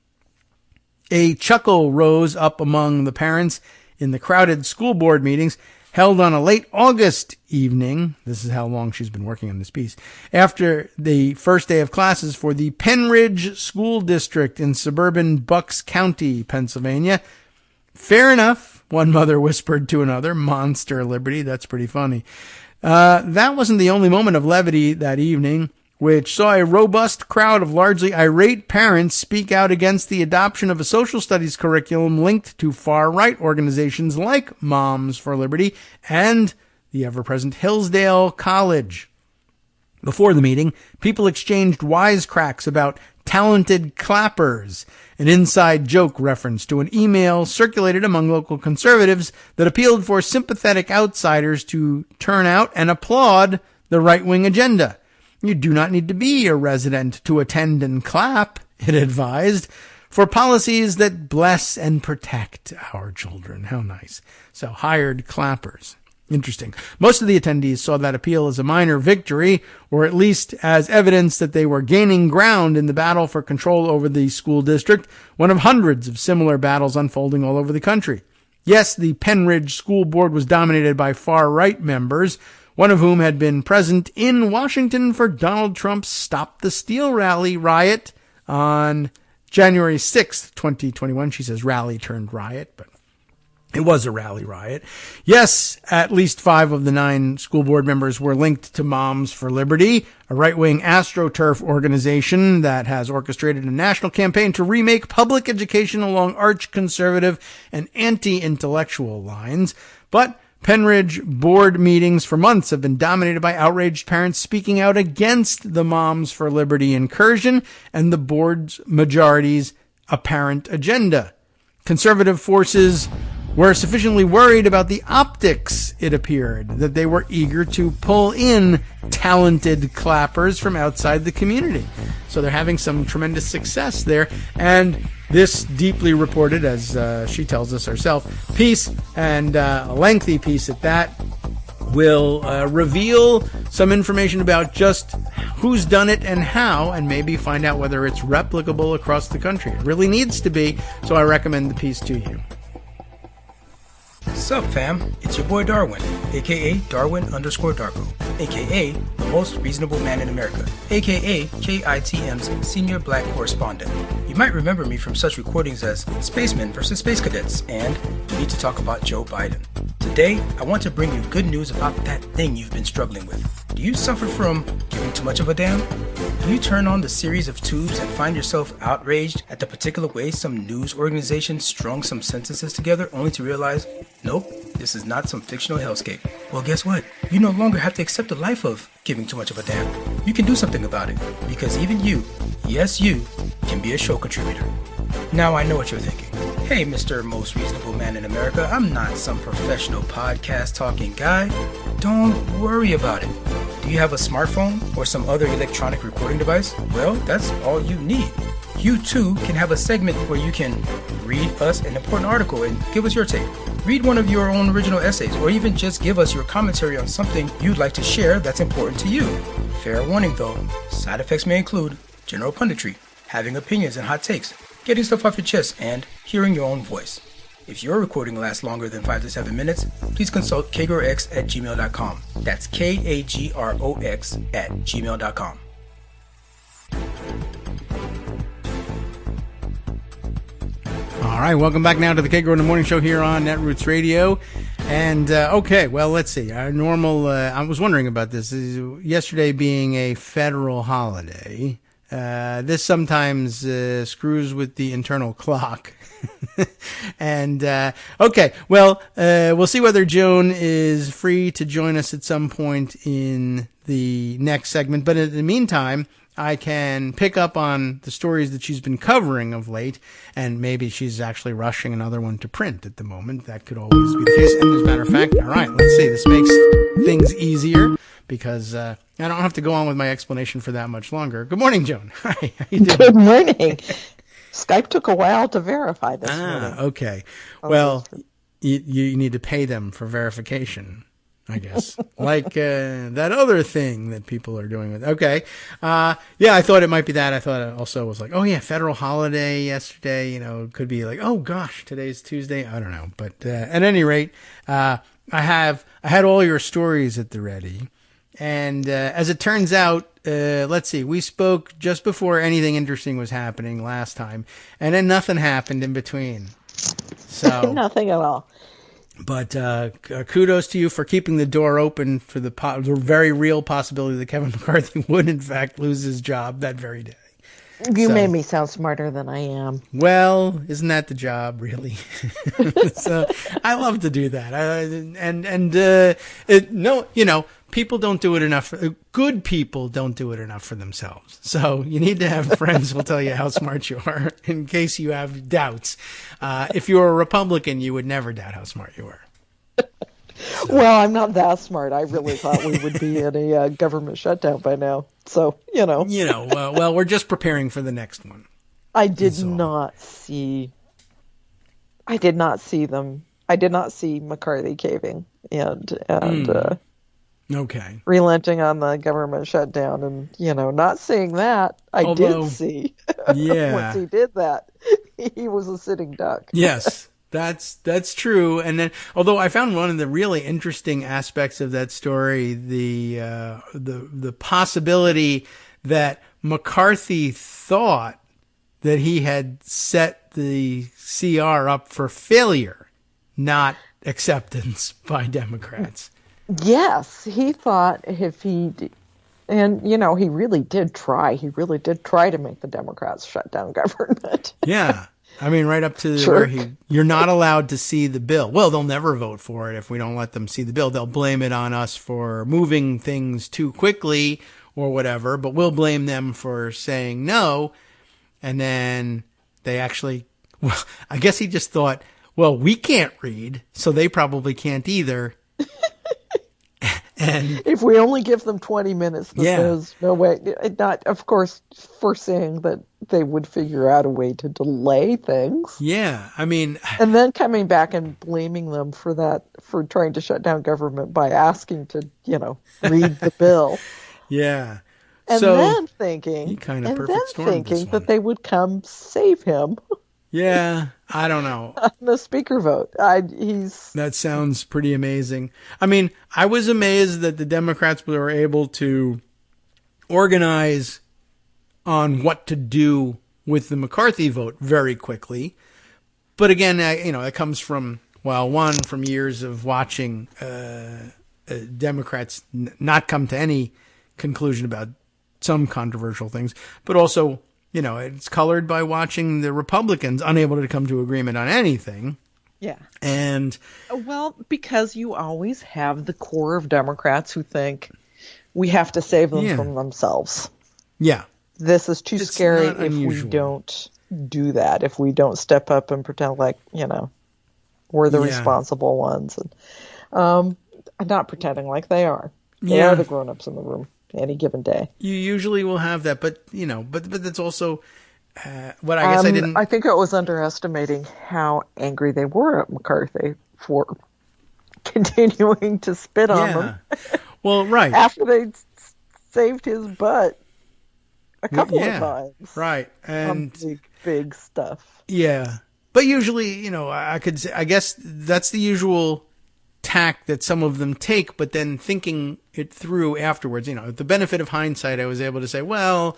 A chuckle rose up among the parents in the crowded school board meetings held on a late August evening. This is how long she's been working on this piece. After the first day of classes for the Penridge School District in suburban Bucks County, Pennsylvania. Fair enough, one mother whispered to another. Monster Liberty. That's pretty funny. That wasn't the only moment of levity that evening, which saw a robust crowd of largely irate parents speak out against the adoption of a social studies curriculum linked to far-right organizations like Moms for Liberty and the ever-present Hillsdale College. Before the meeting, people exchanged wisecracks about talented clappers, an inside joke reference to an email circulated among local conservatives that appealed for sympathetic outsiders to turn out and applaud the right-wing agenda. You do not need to be a resident to attend and clap, it advised, for policies that bless and protect our children. How nice. So hired clappers. Interesting. Most of the attendees saw that appeal as a minor victory, or at least as evidence that they were gaining ground in the battle for control over the school district, one of hundreds of similar battles unfolding all over the country. Yes, the Penridge School Board was dominated by far-right members, one of whom had been present in Washington for Donald Trump's Stop the Steal rally riot on January 6th, 2021. She says rally turned riot, but it was a rally riot. Yes, at least 5 of the 9 school board members were linked to Moms for Liberty, a right-wing AstroTurf organization that has orchestrated a national campaign to remake public education along arch-conservative and anti-intellectual lines. But Penridge board meetings for months have been dominated by outraged parents speaking out against the Moms for Liberty incursion and the board's majority's apparent agenda. Conservative forces were sufficiently worried about the optics, it appeared, that they were eager to pull in talented clappers from outside the community. So they're having some tremendous success there. And this deeply reported, as she tells us herself, piece, and a lengthy piece at that, will reveal some information about just who's done it and how, and maybe find out whether it's replicable across the country. It really needs to be, so I recommend the piece to you. Sup fam, it's your boy Darwin, aka Darwin_Darko, aka the most reasonable man in America, aka KITM's senior black correspondent. You might remember me from such recordings as Spacemen vs. Space Cadets and We Need to Talk About Joe Biden. Today, I want to bring you good news about that thing you've been struggling with. Do you suffer from giving too much of a damn? Do you turn on the series of tubes and find yourself outraged at the particular way some news organization strung some sentences together only to realize, nope, this is not some fictional hellscape? Well, guess what? You no longer have to accept the life of giving too much of a damn. You can do something about it, because even you, yes you, can be a show contributor. Now I know what you're thinking. Hey, Mr. Most Reasonable Man in America, I'm not some professional podcast talking guy. Don't worry about it. Do you have a smartphone or some other electronic recording device? Well, that's all you need. You too can have a segment where you can read us an important article and give us your take. Read one of your own original essays, or even just give us your commentary on something you'd like to share that's important to you. Fair warning though, side effects may include general punditry, having opinions and hot takes, getting stuff off your chest, and hearing your own voice. If your recording lasts longer than 5 to 7 minutes, please consult kagrox@gmail.com. That's KAGROX@gmail.com. All right, welcome back now to the Kagro in the Morning Show here on Netroots Radio. And, okay, well, let's see. Our normal, I was wondering about this. Yesterday being a federal holiday, this sometimes screws with the internal clock. And, okay, well, we'll see whether Joan is free to join us at some point in the next segment. But in the meantime, I can pick up on the stories that she's been covering of late, and maybe she's actually rushing another one to print at the moment. That could always be the case. And as a matter of fact, all right, let's see. This makes things easier because I don't have to go on with my explanation for that much longer. Good morning, Joan. Hi. How you doing? Good morning. Skype took a while to verify this morning. Okay. Well, you need to pay them for verification, I guess. Like that other thing that people are doing with. Okay. Yeah, I thought it might be that. I thought it also was like, oh yeah, federal holiday yesterday, it could be like, oh gosh, today's Tuesday. I don't know. But at any rate, I had all your stories at the ready. And as it turns out, let's see, we spoke just before anything interesting was happening last time, and then nothing happened in between. So nothing at all. But kudos to you for keeping the door open for the very real possibility that Kevin McCarthy would, in fact, lose his job that very day. You made me sound smarter than I am. Well, isn't that the job, really? So I love to do that. People don't do it enough. Good people don't do it enough for themselves. So you need to have friends who'll tell you how smart you are in case you have doubts. If you were a Republican, you would never doubt how smart you are. Well, I'm not that smart. I really thought we would be in a government shutdown by now. So, Well, we're just preparing for the next one. I did not see them. I did not see McCarthy caving and Okay. relenting on the government shutdown, and not seeing that. I did see. Yeah. Once he did that, he was a sitting duck. Yes. That's true. And then, although I found one of the really interesting aspects of that story, the possibility that McCarthy thought that he had set the CR up for failure, not acceptance by Democrats. Yes, he thought and he really did try. He really did try to make the Democrats shut down government. Yeah. I mean, right up to where you're not allowed to see the bill. Well, they'll never vote for it if we don't let them see the bill. They'll blame it on us for moving things too quickly or whatever, but we'll blame them for saying no. And then they actually, well, I guess he just thought, well, we can't read, so they probably can't either. And if we only give them 20 minutes, there's no way. Not, of course, foreseeing that they would figure out a way to delay things. Yeah, I mean, and then coming back and blaming them for trying to shut down government by asking to, read the bill. Yeah, and so then thinking that they would come save him. Yeah, I don't know. On the speaker vote. That sounds pretty amazing. I mean, I was amazed that the Democrats were able to organize on what to do with the McCarthy vote very quickly. But again, it comes from, from years of watching Democrats not come to any conclusion about some controversial things, but also, it's colored by watching the Republicans unable to come to agreement on anything. Yeah. And because you always have the core of Democrats who think we have to save them from themselves. Yeah. This is too scary if we don't do that, if we don't step up and pretend like, we're the responsible ones. And not pretending like they are. They are the grown-ups in the room any given day. You usually will have that, but that's also what I guess I didn't. I think it was underestimating how angry they were at McCarthy for continuing to spit on them. Well, right. After they saved his butt a couple of times. Right. And big stuff. Yeah. But usually, I guess that's the usual tack that some of them take, but then thinking it through afterwards, the benefit of hindsight, I was able to say, well,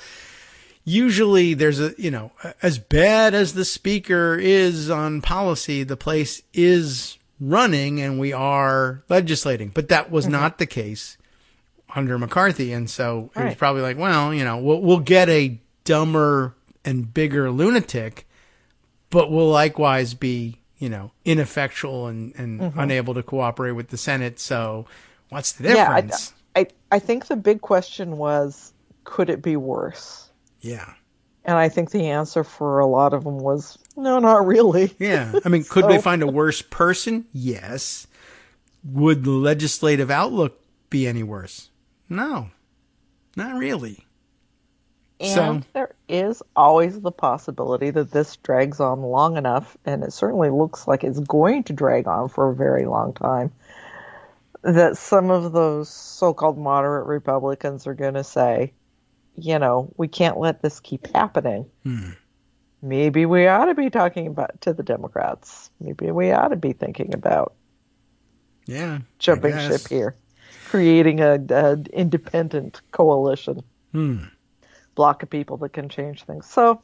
usually there's as bad as the speaker is on policy, the place is running and we are legislating. But that was not the case under McCarthy. And so it was probably like, well, we'll get a dumber and bigger lunatic, but we'll likewise be, ineffectual and unable to cooperate with the Senate. So what's the difference? Yeah, I think the big question was, could it be worse? Yeah. And I think the answer for a lot of them was, no, not really. Yeah. I mean, could they find a worse person? Yes. Would the legislative outlook be any worse? No, not really. And there is always the possibility that this drags on long enough, and it certainly looks like it's going to drag on for a very long time, that some of those so-called moderate Republicans are going to say, we can't let this keep happening. Maybe we ought to be talking about to the Democrats. Maybe we ought to be thinking about jumping ship here, creating an independent coalition. Block of people that can change things. So,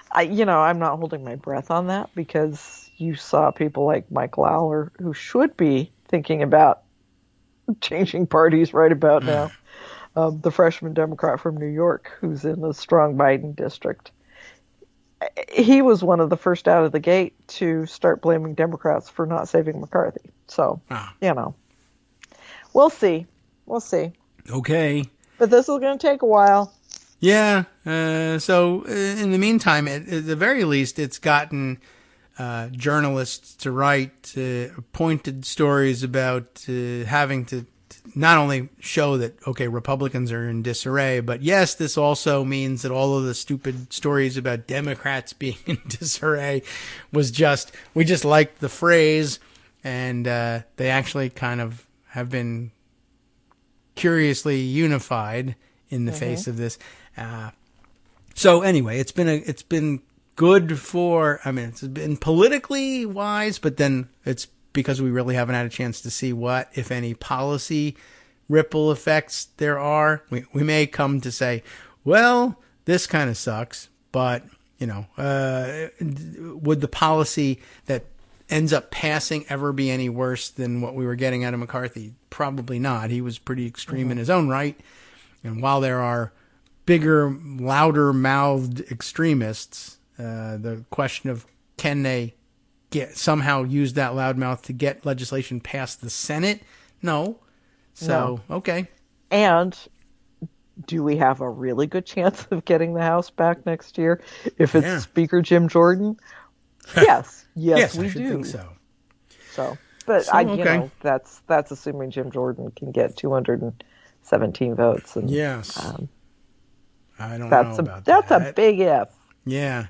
I'm not holding my breath on that, because you saw people like Mike Lawler, who should be thinking about changing parties right about now. The freshman Democrat from New York, who's in the strong Biden district. He was one of the first out of the gate to start blaming Democrats for not saving McCarthy. So, we'll see. We'll see. Okay. But this is going to take a while. Yeah. So in the meantime, at the very least, it's gotten journalists to write pointed stories about having to not only show that, okay, Republicans are in disarray, but yes, this also means that all of the stupid stories about Democrats being in disarray we just liked the phrase, and they actually kind of have been curiously unified in the face of this. So anyway, it's been good for, it's been politically wise, but then it's because we really haven't had a chance to see what, if any, policy ripple effects there are. We may come to say, well, this kind of sucks, but, would the policy that ends up passing ever be any worse than what we were getting out of McCarthy? Probably not. He was pretty extreme in his own right. And while there are bigger, louder-mouthed extremists, the question of can they somehow use that loudmouth to get legislation past the Senate? No. So, no. Okay. And do we have a really good chance of getting the House back next year if it's Speaker Jim Jordan? Yes. Yes, we do. Think so. But that's assuming Jim Jordan can get 217 votes. And, yes. I don't know about that. That's a big if. Yeah.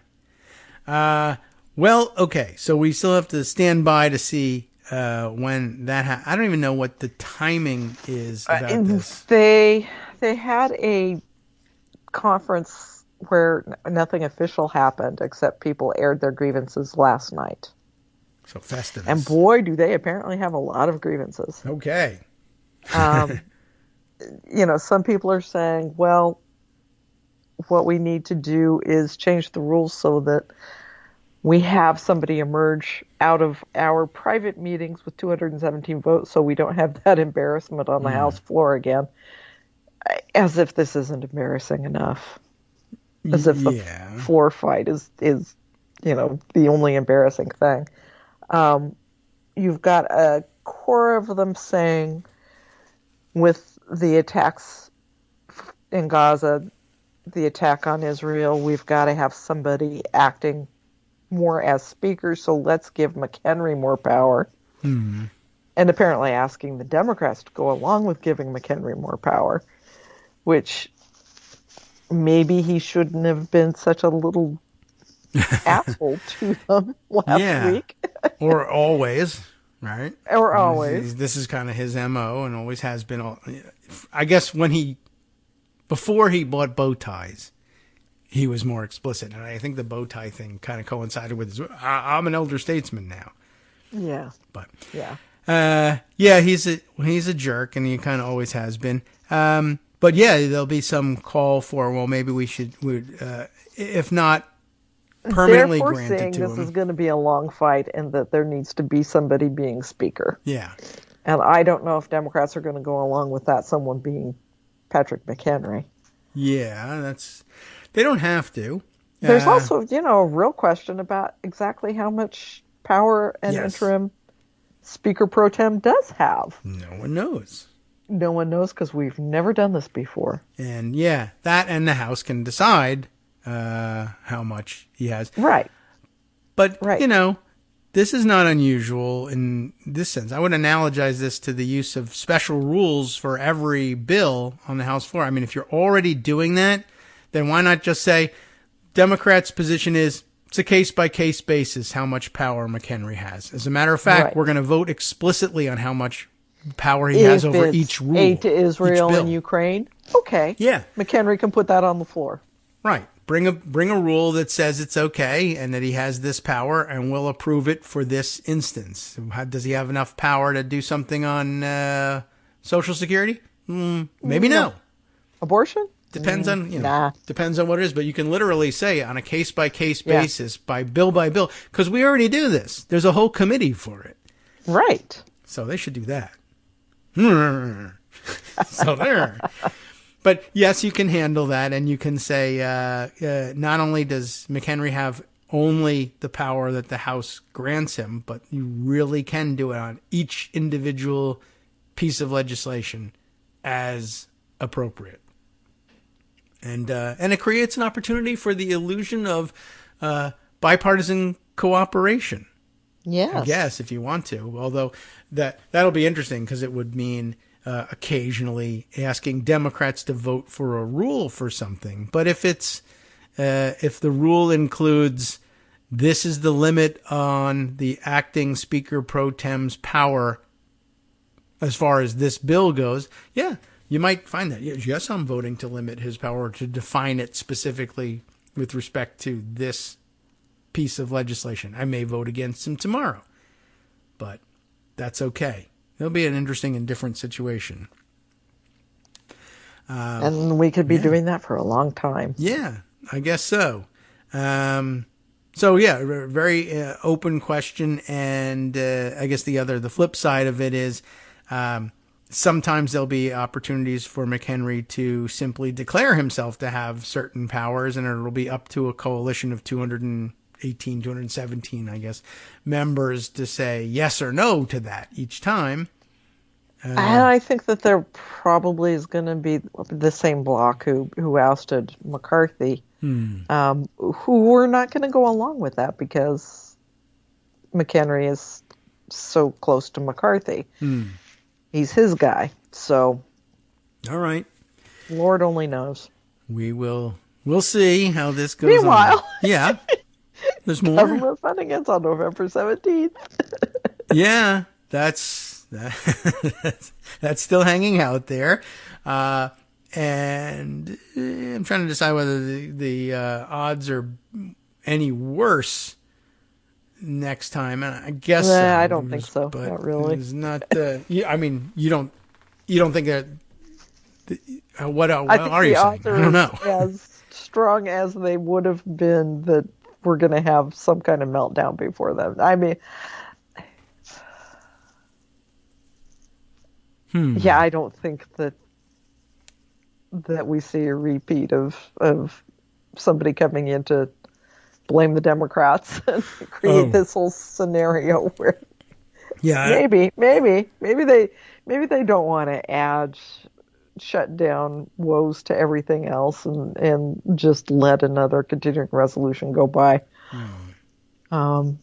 Well, okay. So we still have to stand by to see when that I don't even know what the timing is about this. They had a conference where nothing official happened except people aired their grievances last night. So Festivus. And boy, do they apparently have a lot of grievances. Okay. Some people are saying, well, what we need to do is change the rules so that we have somebody emerge out of our private meetings with 217 votes so we don't have that embarrassment on the House floor again. As if this isn't embarrassing enough. As if the floor fight is the only embarrassing thing. You've got a core of them saying with the attacks in Gaza, the attack on Israel, we've got to have somebody acting more as speaker, so let's give McHenry more power. Mm-hmm. And apparently asking the Democrats to go along with giving McHenry more power, which maybe he shouldn't have been such a little asshole to them last week. Or always, right? Or always. This is kind of his MO and always has been. I guess before he bought bow ties, he was more explicit. And I think the bow tie thing kind of coincided with I'm an elder statesman now. Yeah. But he's a jerk, and he kind of always has been. But there'll be some call for, well, maybe we should, if not permanently granted to him. This is going to be a long fight, and that there needs to be somebody being speaker. Yeah. And I don't know if Democrats are going to go along with that, someone being Patrick McHenry. Yeah, they don't have to. There's also, a real question about exactly how much power an interim Speaker Pro Tem does have. No one knows. No one knows because we've never done this before. And that and the House can decide how much he has. Right. But, this is not unusual in this sense. I would analogize this to the use of special rules for every bill on the House floor. I mean, if you're already doing that, then why not just say Democrats' position is it's a case-by-case basis how much power McHenry has. As a matter of fact, we're going to vote explicitly on how much power he has over each rule. Aid to Israel and Ukraine. Okay. Yeah. McHenry can put that on the floor. Right. Bring a rule that says it's okay and that he has this power, and we'll approve it for this instance. Does he have enough power to do something on Social Security? Maybe no. Abortion? Depends on depends on what it is, but you can literally say on a case by case basis, by bill, because we already do this. There's a whole committee for it. Right. So they should do that. So there. But yes, you can handle that, and you can say not only does McHenry have only the power that the House grants him, but you really can do it on each individual piece of legislation as appropriate. And it creates an opportunity for the illusion of bipartisan cooperation. Yes. I guess, if you want to. Although that'll be interesting because it would mean occasionally asking Democrats to vote for a rule for something. But if the rule includes this is the limit on the acting Speaker pro tem's power as far as this bill goes, yeah, you might find that. Yes, I'm voting to limit his power, to define it specifically with respect to this piece of legislation. I may vote against him tomorrow, but that's okay. It'll be an interesting and different situation. And we could be doing that for a long time. Yeah, I guess so. So yeah, very open question. And I guess the flip side of it is sometimes there'll be opportunities for McHenry to simply declare himself to have certain powers, and it'll be up to a coalition of 217, I guess, members to say yes or no to that each time. And I think that there probably is going to be the same bloc who ousted McCarthy, who are not going to go along with that because McHenry is so close to McCarthy. He's his guy. So, all right. Lord only knows. We'll see how this goes. Meanwhile, yeah, there's more. Government funding ends on November 17th. Yeah, that's still hanging out there. And I'm trying to decide whether the odds are any worse next time. And I guess I don't think so. But not really. It's not. I mean, you don't think that. What are you saying? I don't know. As strong as they would have been, that we're going to have some kind of meltdown before them. I mean, yeah, I don't think that we see a repeat of somebody coming in to blame the Democrats and create this whole scenario where maybe they don't want to add shutdown woes to everything else and just let another continuing resolution go by. It will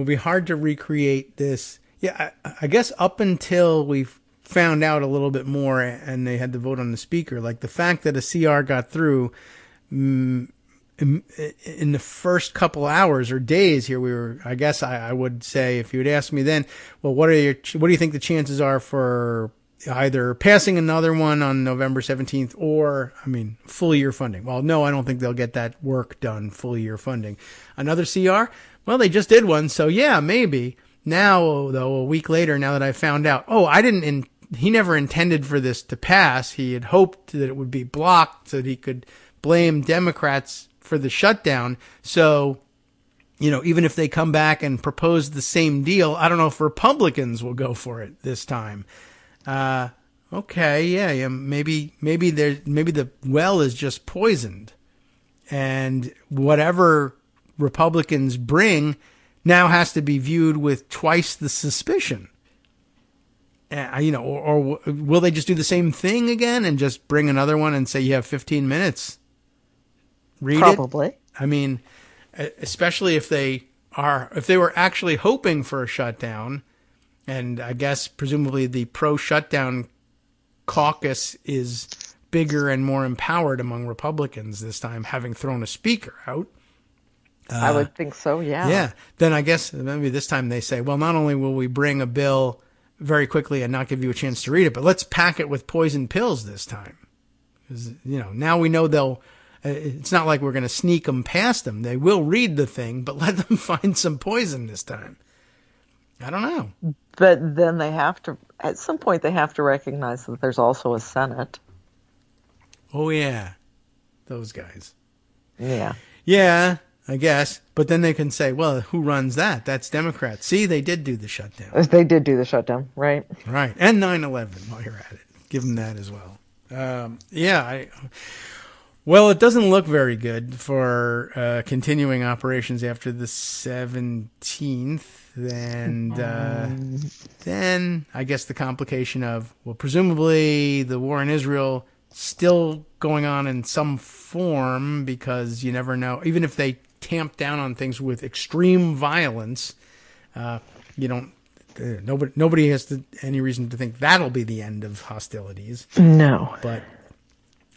be hard to recreate this. Yeah, I guess up until we found out a little bit more and they had to vote on the speaker, like the fact that a CR got through in the first couple hours or days here, I guess I would say, if you had asked me then, well, what do you think the chances are for either passing another one on November 17th or, full year funding? Well, no, I don't think they'll get that work done, full year funding. Another CR? Well, they just did one, so yeah, maybe. Now, though, a week later, now that I found out, he never intended for this to pass. He had hoped that it would be blocked so that he could blame Democrats for the shutdown. So, even if they come back and propose the same deal, I don't know if Republicans will go for it this time. Okay, yeah, maybe the well is just poisoned, and whatever Republicans bring now has to be viewed with twice the suspicion. Or will they just do the same thing again and just bring another one and say you have 15 minutes? Read Probably. it. Especially if they were actually hoping for a shutdown. And I guess presumably the pro-shutdown caucus is bigger and more empowered among Republicans this time, having thrown a speaker out. I would think so, yeah. Yeah. Then I guess maybe this time they say, well, not only will we bring a bill very quickly and not give you a chance to read it, but let's pack it with poison pills this time. Because, now we know it's not like we're going to sneak them past them. They will read the thing, but let them find some poison this time. I don't know. But then at some point, they have to recognize that there's also a Senate. Oh, yeah. Those guys. Yeah. Yeah, I guess. But then they can say, well, who runs that? That's Democrats. See, they did do the shutdown. They did do the shutdown, right? Right. And 9/11 while you're at it. Give them that as well. Well, it doesn't look very good for continuing operations after the 17th. And then I guess the complication of, well, presumably the war in Israel still going on in some form, because you never know. Even if they tamp down on things with extreme violence, nobody has any reason to think that'll be the end of hostilities. No. But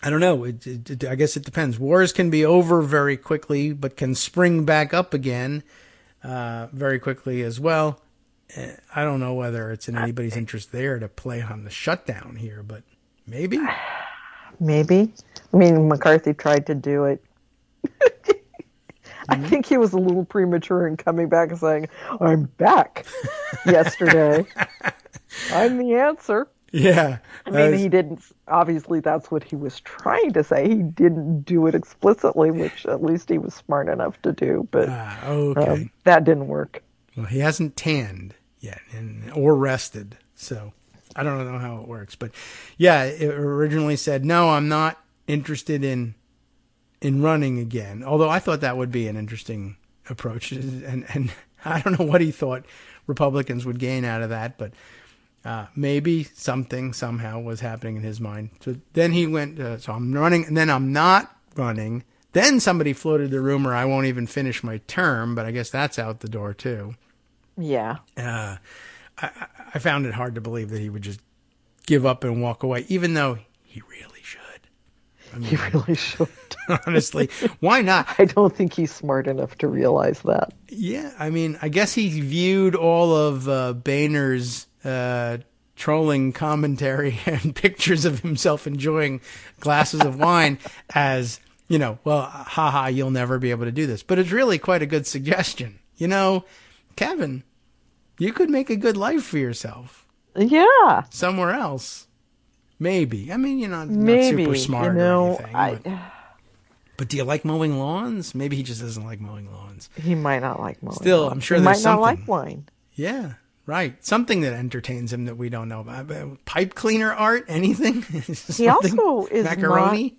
I don't know. I guess it depends. Wars can be over very quickly, but can spring back up again very quickly as well. I don't know whether it's in anybody's interest there to play on the shutdown here, but maybe. Maybe. I mean, McCarthy tried to do it. I think he was a little premature in coming back and saying, "I'm back," yesterday. I'm the answer. Yeah. I mean, he didn't. Obviously, that's what he was trying to say. He didn't do it explicitly, which at least he was smart enough to do. But that didn't work. Well, he hasn't tanned yet or rested, so I don't know how it works. But yeah, it originally said, "No, I'm not interested in running again." Although I thought that would be an interesting approach, and I don't know what he thought Republicans would gain out of that, but maybe something somehow was happening in his mind. So then he went, so I'm running, and then I'm not running. Then somebody floated the rumor I won't even finish my term, but I guess that's out the door too. Yeah. I found it hard to believe that he would just give up and walk away, even though he really should. I mean, he really should. Honestly, why not? I don't think he's smart enough to realize that. Yeah, I mean, I guess he viewed all of Boehner's trolling commentary and pictures of himself enjoying glasses of wine as, well, haha, you'll never be able to do this. But it's really quite a good suggestion. Kevin, you could make a good life for yourself. Yeah. Somewhere else. Maybe. I mean, you're not super smart or anything. But do you like mowing lawns? Maybe he just doesn't like mowing lawns. He might not like mowing Still, lawns. I'm sure he there's something. Might not like wine. Yeah, right. Something that entertains him that we don't know about. Pipe cleaner art? Anything? He also is macaroni?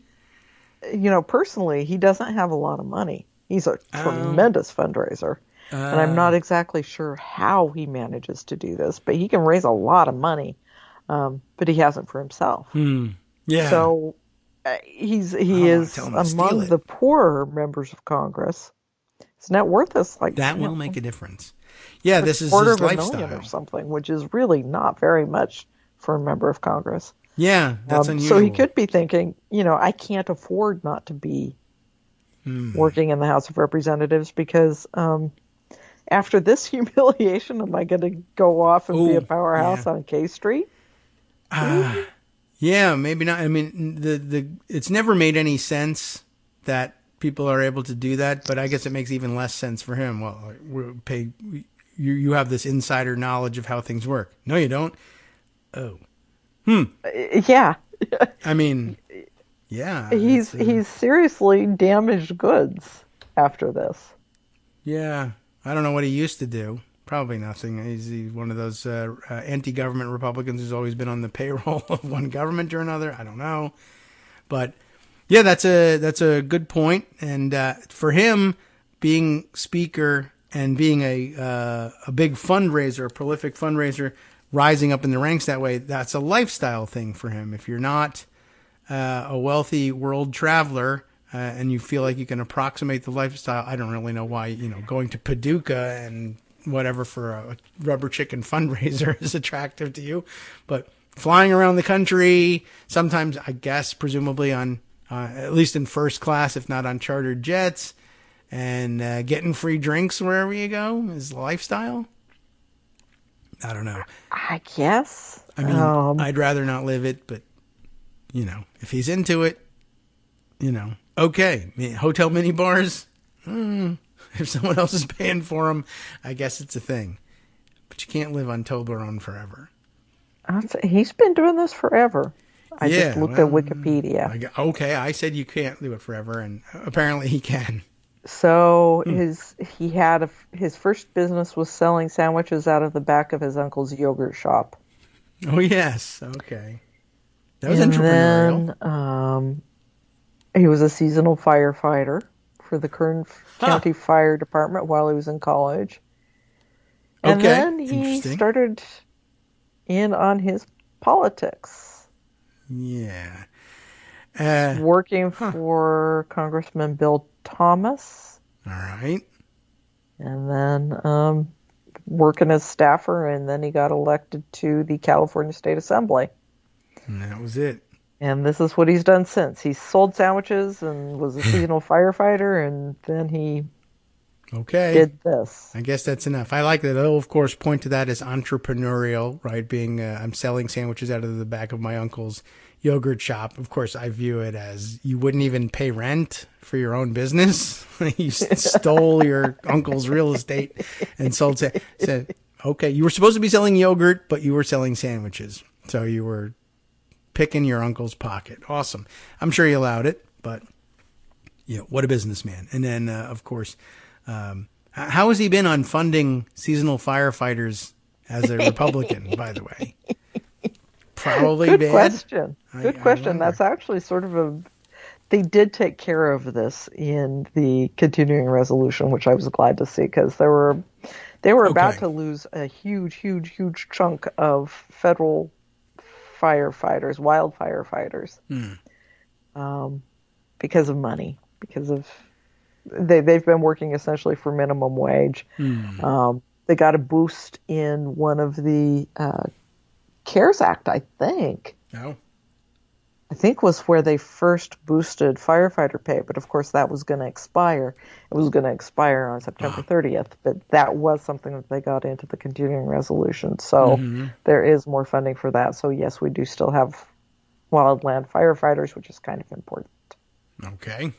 Not, personally, he doesn't have a lot of money. He's a tremendous fundraiser. And I'm not exactly sure how he manages to do this, but he can raise a lot of money. But he hasn't for himself. Yeah. So he is among the poorer members of Congress. His net worth is like that will make a difference. Yeah, this is $250,000 his lifestyle or something, which is really not very much for a member of Congress. Yeah, that's unusual. So he could be thinking, I can't afford not to be working in the House of Representatives because after this humiliation, am I going to go off and be a powerhouse on K Street? Yeah, maybe not. I mean, it's never made any sense that people are able to do that, but I guess it makes even less sense for him. Well, you have this insider knowledge of how things work. No, you don't. Oh. Yeah. I mean, yeah. He's seriously damaged goods after this. Yeah. I don't know what he used to do. Probably nothing. He's one of those anti-government Republicans who's always been on the payroll of one government or another. I don't know. But yeah, that's a good point. And for him, being speaker and being a big fundraiser, a prolific fundraiser, rising up in the ranks that way, that's a lifestyle thing for him. If you're not a wealthy world traveler and you feel like you can approximate the lifestyle, I don't really know why, going to Paducah and whatever for a rubber chicken fundraiser is attractive to you. But flying around the country, sometimes, I guess, presumably on, at least in first class, if not on chartered jets, and getting free drinks wherever you go is the lifestyle. I don't know. I guess. I mean, I'd rather not live it, but, if he's into it, okay. Hotel mini bars, if someone else is paying for them, I guess it's a thing. But you can't live on Toblerone forever. He's been doing this forever. I just looked at Wikipedia. Okay, I said you can't do it forever, and apparently he can. So his first business was selling sandwiches out of the back of his uncle's yogurt shop. Oh, yes. Okay. That was entrepreneurial. Then, he was a seasonal firefighter for the Kern County Fire Department while he was in college. And then he started in on his politics. Yeah. Working for Congressman Bill Thomas All right. And then working as staffer, and then he got elected to the California State Assembly. And that was it. And this is what he's done since. He sold sandwiches and was a seasonal firefighter, and then he did this. I guess that's enough. I like that. I'll, of course, point to that as entrepreneurial, right? Being, I'm selling sandwiches out of the back of my uncle's yogurt shop. Of course, I view it as you wouldn't even pay rent for your own business. You stole your uncle's real estate and sold. Said, okay, you were supposed to be selling yogurt, but you were selling sandwiches. So you were picking your uncle's pocket. Awesome. I'm sure he allowed it, but what a businessman. And then, of course, how has he been on funding seasonal firefighters as a Republican, by the way? Probably Good bad. Question. Good I question. wonder. That's actually sort of they did take care of this in the continuing resolution, which I was glad to see, because they were about to lose a huge chunk of federal firefighters, wild firefighters, because of money, because of they've been working essentially for minimum wage. They got a boost in one of the CARES Act, I think. No. I think was where they first boosted firefighter pay, but of course that was going to expire. It was going to expire on September 30th, but that was something that they got into the continuing resolution. So there is more funding for that. So yes, we do still have wildland firefighters, which is kind of important. Okay.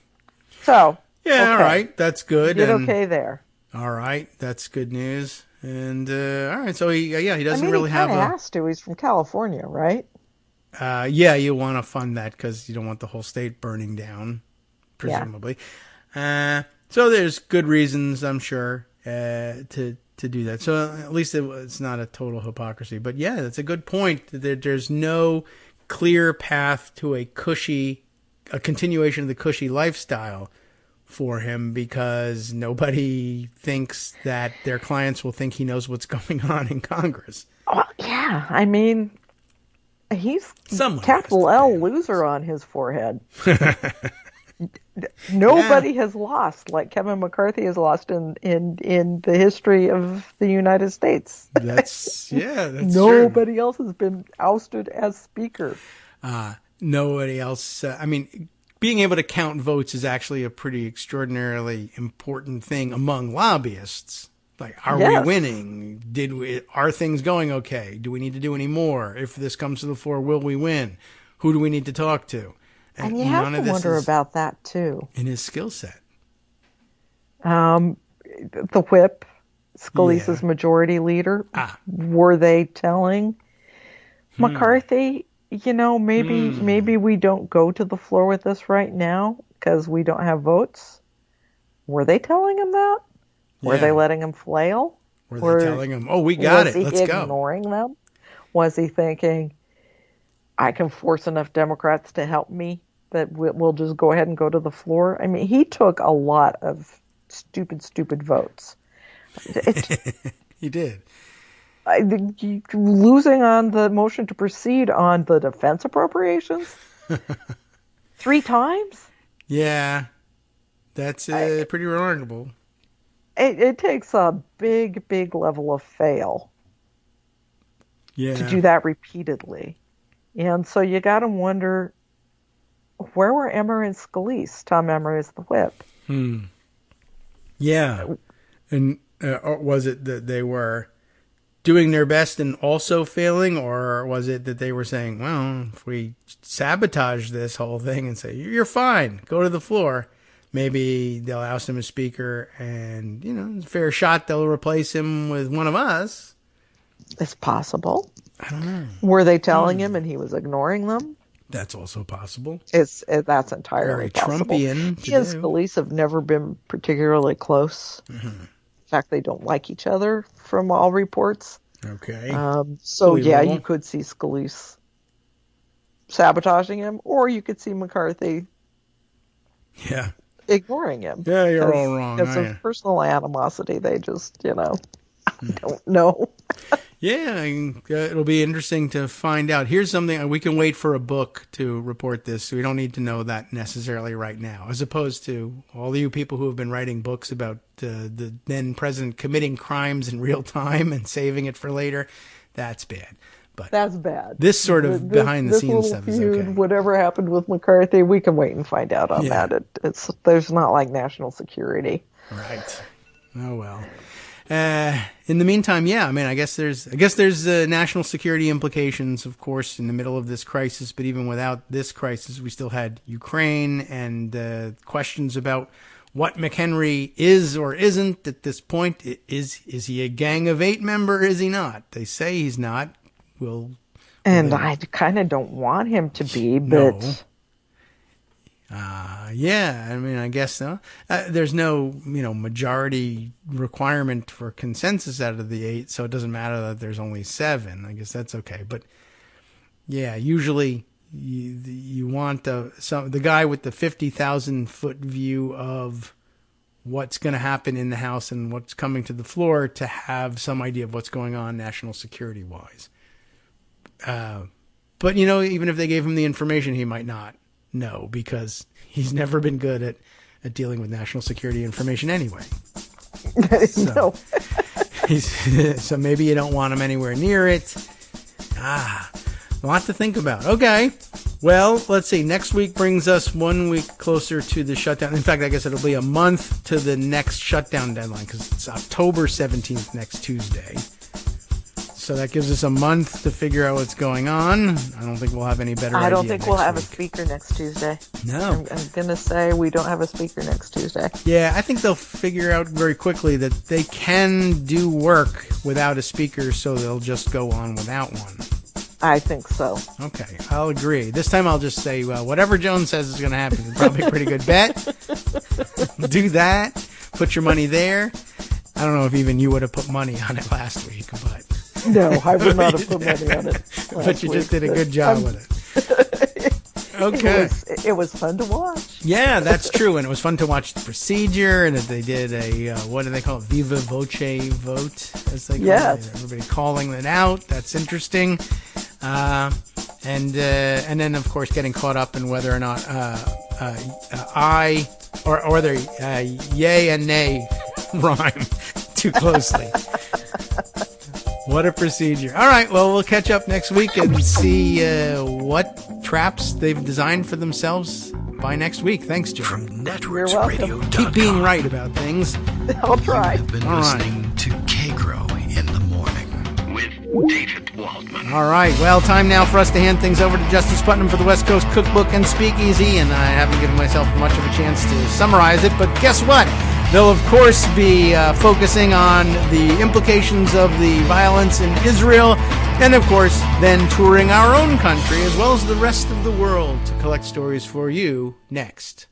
So all right, that's good. You did okay there. All right, that's good news. And all right, so he doesn't really he have kind of has to. He's from California, right? You want to fund that because you don't want the whole state burning down, presumably. So there's good reasons, I'm sure, to do that. So at least it's not a total hypocrisy. But yeah, that's a good point. That there's no clear path to a continuation of the cushy lifestyle for him, because nobody thinks that their clients will think he knows what's going on in Congress. Well, yeah, I mean, he's capital L loser on his forehead. Nobody has lost like Kevin McCarthy has lost in the history of the United States. That's Nobody else has been ousted as speaker. Nobody else. Being able to count votes is actually a pretty extraordinarily important thing among lobbyists. Like, are we winning? Are things going okay? Do we need to do any more? If this comes to the floor, will we win? Who do we need to talk to? And you have to wonder about that too. In his skill set. The whip, Scalise's majority leader, were they telling McCarthy, maybe we don't go to the floor with this right now because we don't have votes? Were they telling him that? Were they letting him flail? Were they telling him, we got it, let's go? Was he ignoring them? Was he thinking, I can force enough Democrats to help me that we'll just go ahead and go to the floor? I mean, he took a lot of stupid votes. He did. Losing on the motion to proceed on the defense appropriations 3 times? Yeah, that's pretty remarkable. It takes a big level of fail to do that repeatedly. And so you got to wonder, where were Emmer and Scalise? Tom Emmer is the whip. Yeah. And was it that they were doing their best and also failing, or was it that they were saying, well, if we sabotage this whole thing and say, you're fine, go to the floor, maybe they'll oust him as speaker and, it's a fair shot they'll replace him with one of us. It's possible. I don't know. Were they telling him and he was ignoring them? That's also possible. That's entirely possible. Very Trumpian. He and Scalise have never been particularly close. In fact, they don't like each other from all reports. Okay. You could see Scalise sabotaging him, or you could see McCarthy ignoring him. Yeah, you're all wrong. Because of personal animosity, they just, I don't know. Yeah, it'll be interesting to find out. Here's something, we can wait for a book to report this. So we don't need to know that necessarily right now, as opposed to all you people who have been writing books about the then president committing crimes in real time and saving it for later. That's bad. But that's bad. This sort of behind-the-scenes stuff is okay. Whatever happened with McCarthy, we can wait and find out on that. There's not like national security. Right. Oh, well. In the meantime, I mean, I guess there's national security implications, of course, in the middle of this crisis. But even without this crisis, we still had Ukraine and questions about what McHenry is or isn't at this point. Is he a Gang of Eight member? Is he not? They say he's not. I kind of don't want him to be, but. No. I mean, I guess so. There's no, majority requirement for consensus out of the 8, so it doesn't matter that there's only 7. I guess that's okay. But usually you want the guy with the 50,000-foot view of what's going to happen in the House and what's coming to the floor to have some idea of what's going on national security wise. But even if they gave him the information, he might not know, because he's never been good at dealing with national security information anyway. No. So maybe you don't want him anywhere near it. A lot to think about. Okay. Well, let's see. Next week brings us 1 week closer to the shutdown. In fact, I guess it'll be a month to the next shutdown deadline, because it's October 17th next Tuesday. So that gives us a month to figure out what's going on. I don't think we'll have any better idea. I don't think we'll have week. A speaker next Tuesday. No. I'm going to say we don't have a speaker next Tuesday. Yeah, I think they'll figure out very quickly that they can do work without a speaker, so they'll just go on without one. I think so. Okay, I'll agree. This time I'll just say, well, whatever Joan says is going to happen. It's probably a pretty good bet. Do that. Put your money there. I don't know if even you would have put money on it last week, but... No, I would not have put money on it. But you just did a good job with it. Okay. It was fun to watch. Yeah, that's true. And it was fun to watch the procedure, and that they did a, what do they call it? Viva voce vote, as they call it. Everybody calling it out. That's interesting. And then, of course, getting caught up in whether or not whether yay and nay rhyme too closely. What a procedure. All right, well, we'll catch up next week and see what traps they've designed for themselves by next week. Thanks, Joe. From networksradio.com. Keep being right about things. I'll try. You've been listening to Kagro in the Morning with David Waldman. All right, well, time now for us to hand things over to Justice Putnam for the West Coast Cookbook and Speakeasy, and I haven't given myself much of a chance to summarize it, but guess what? They'll, of course, be focusing on the implications of the violence in Israel and, of course, then touring our own country as well as the rest of the world to collect stories for you next.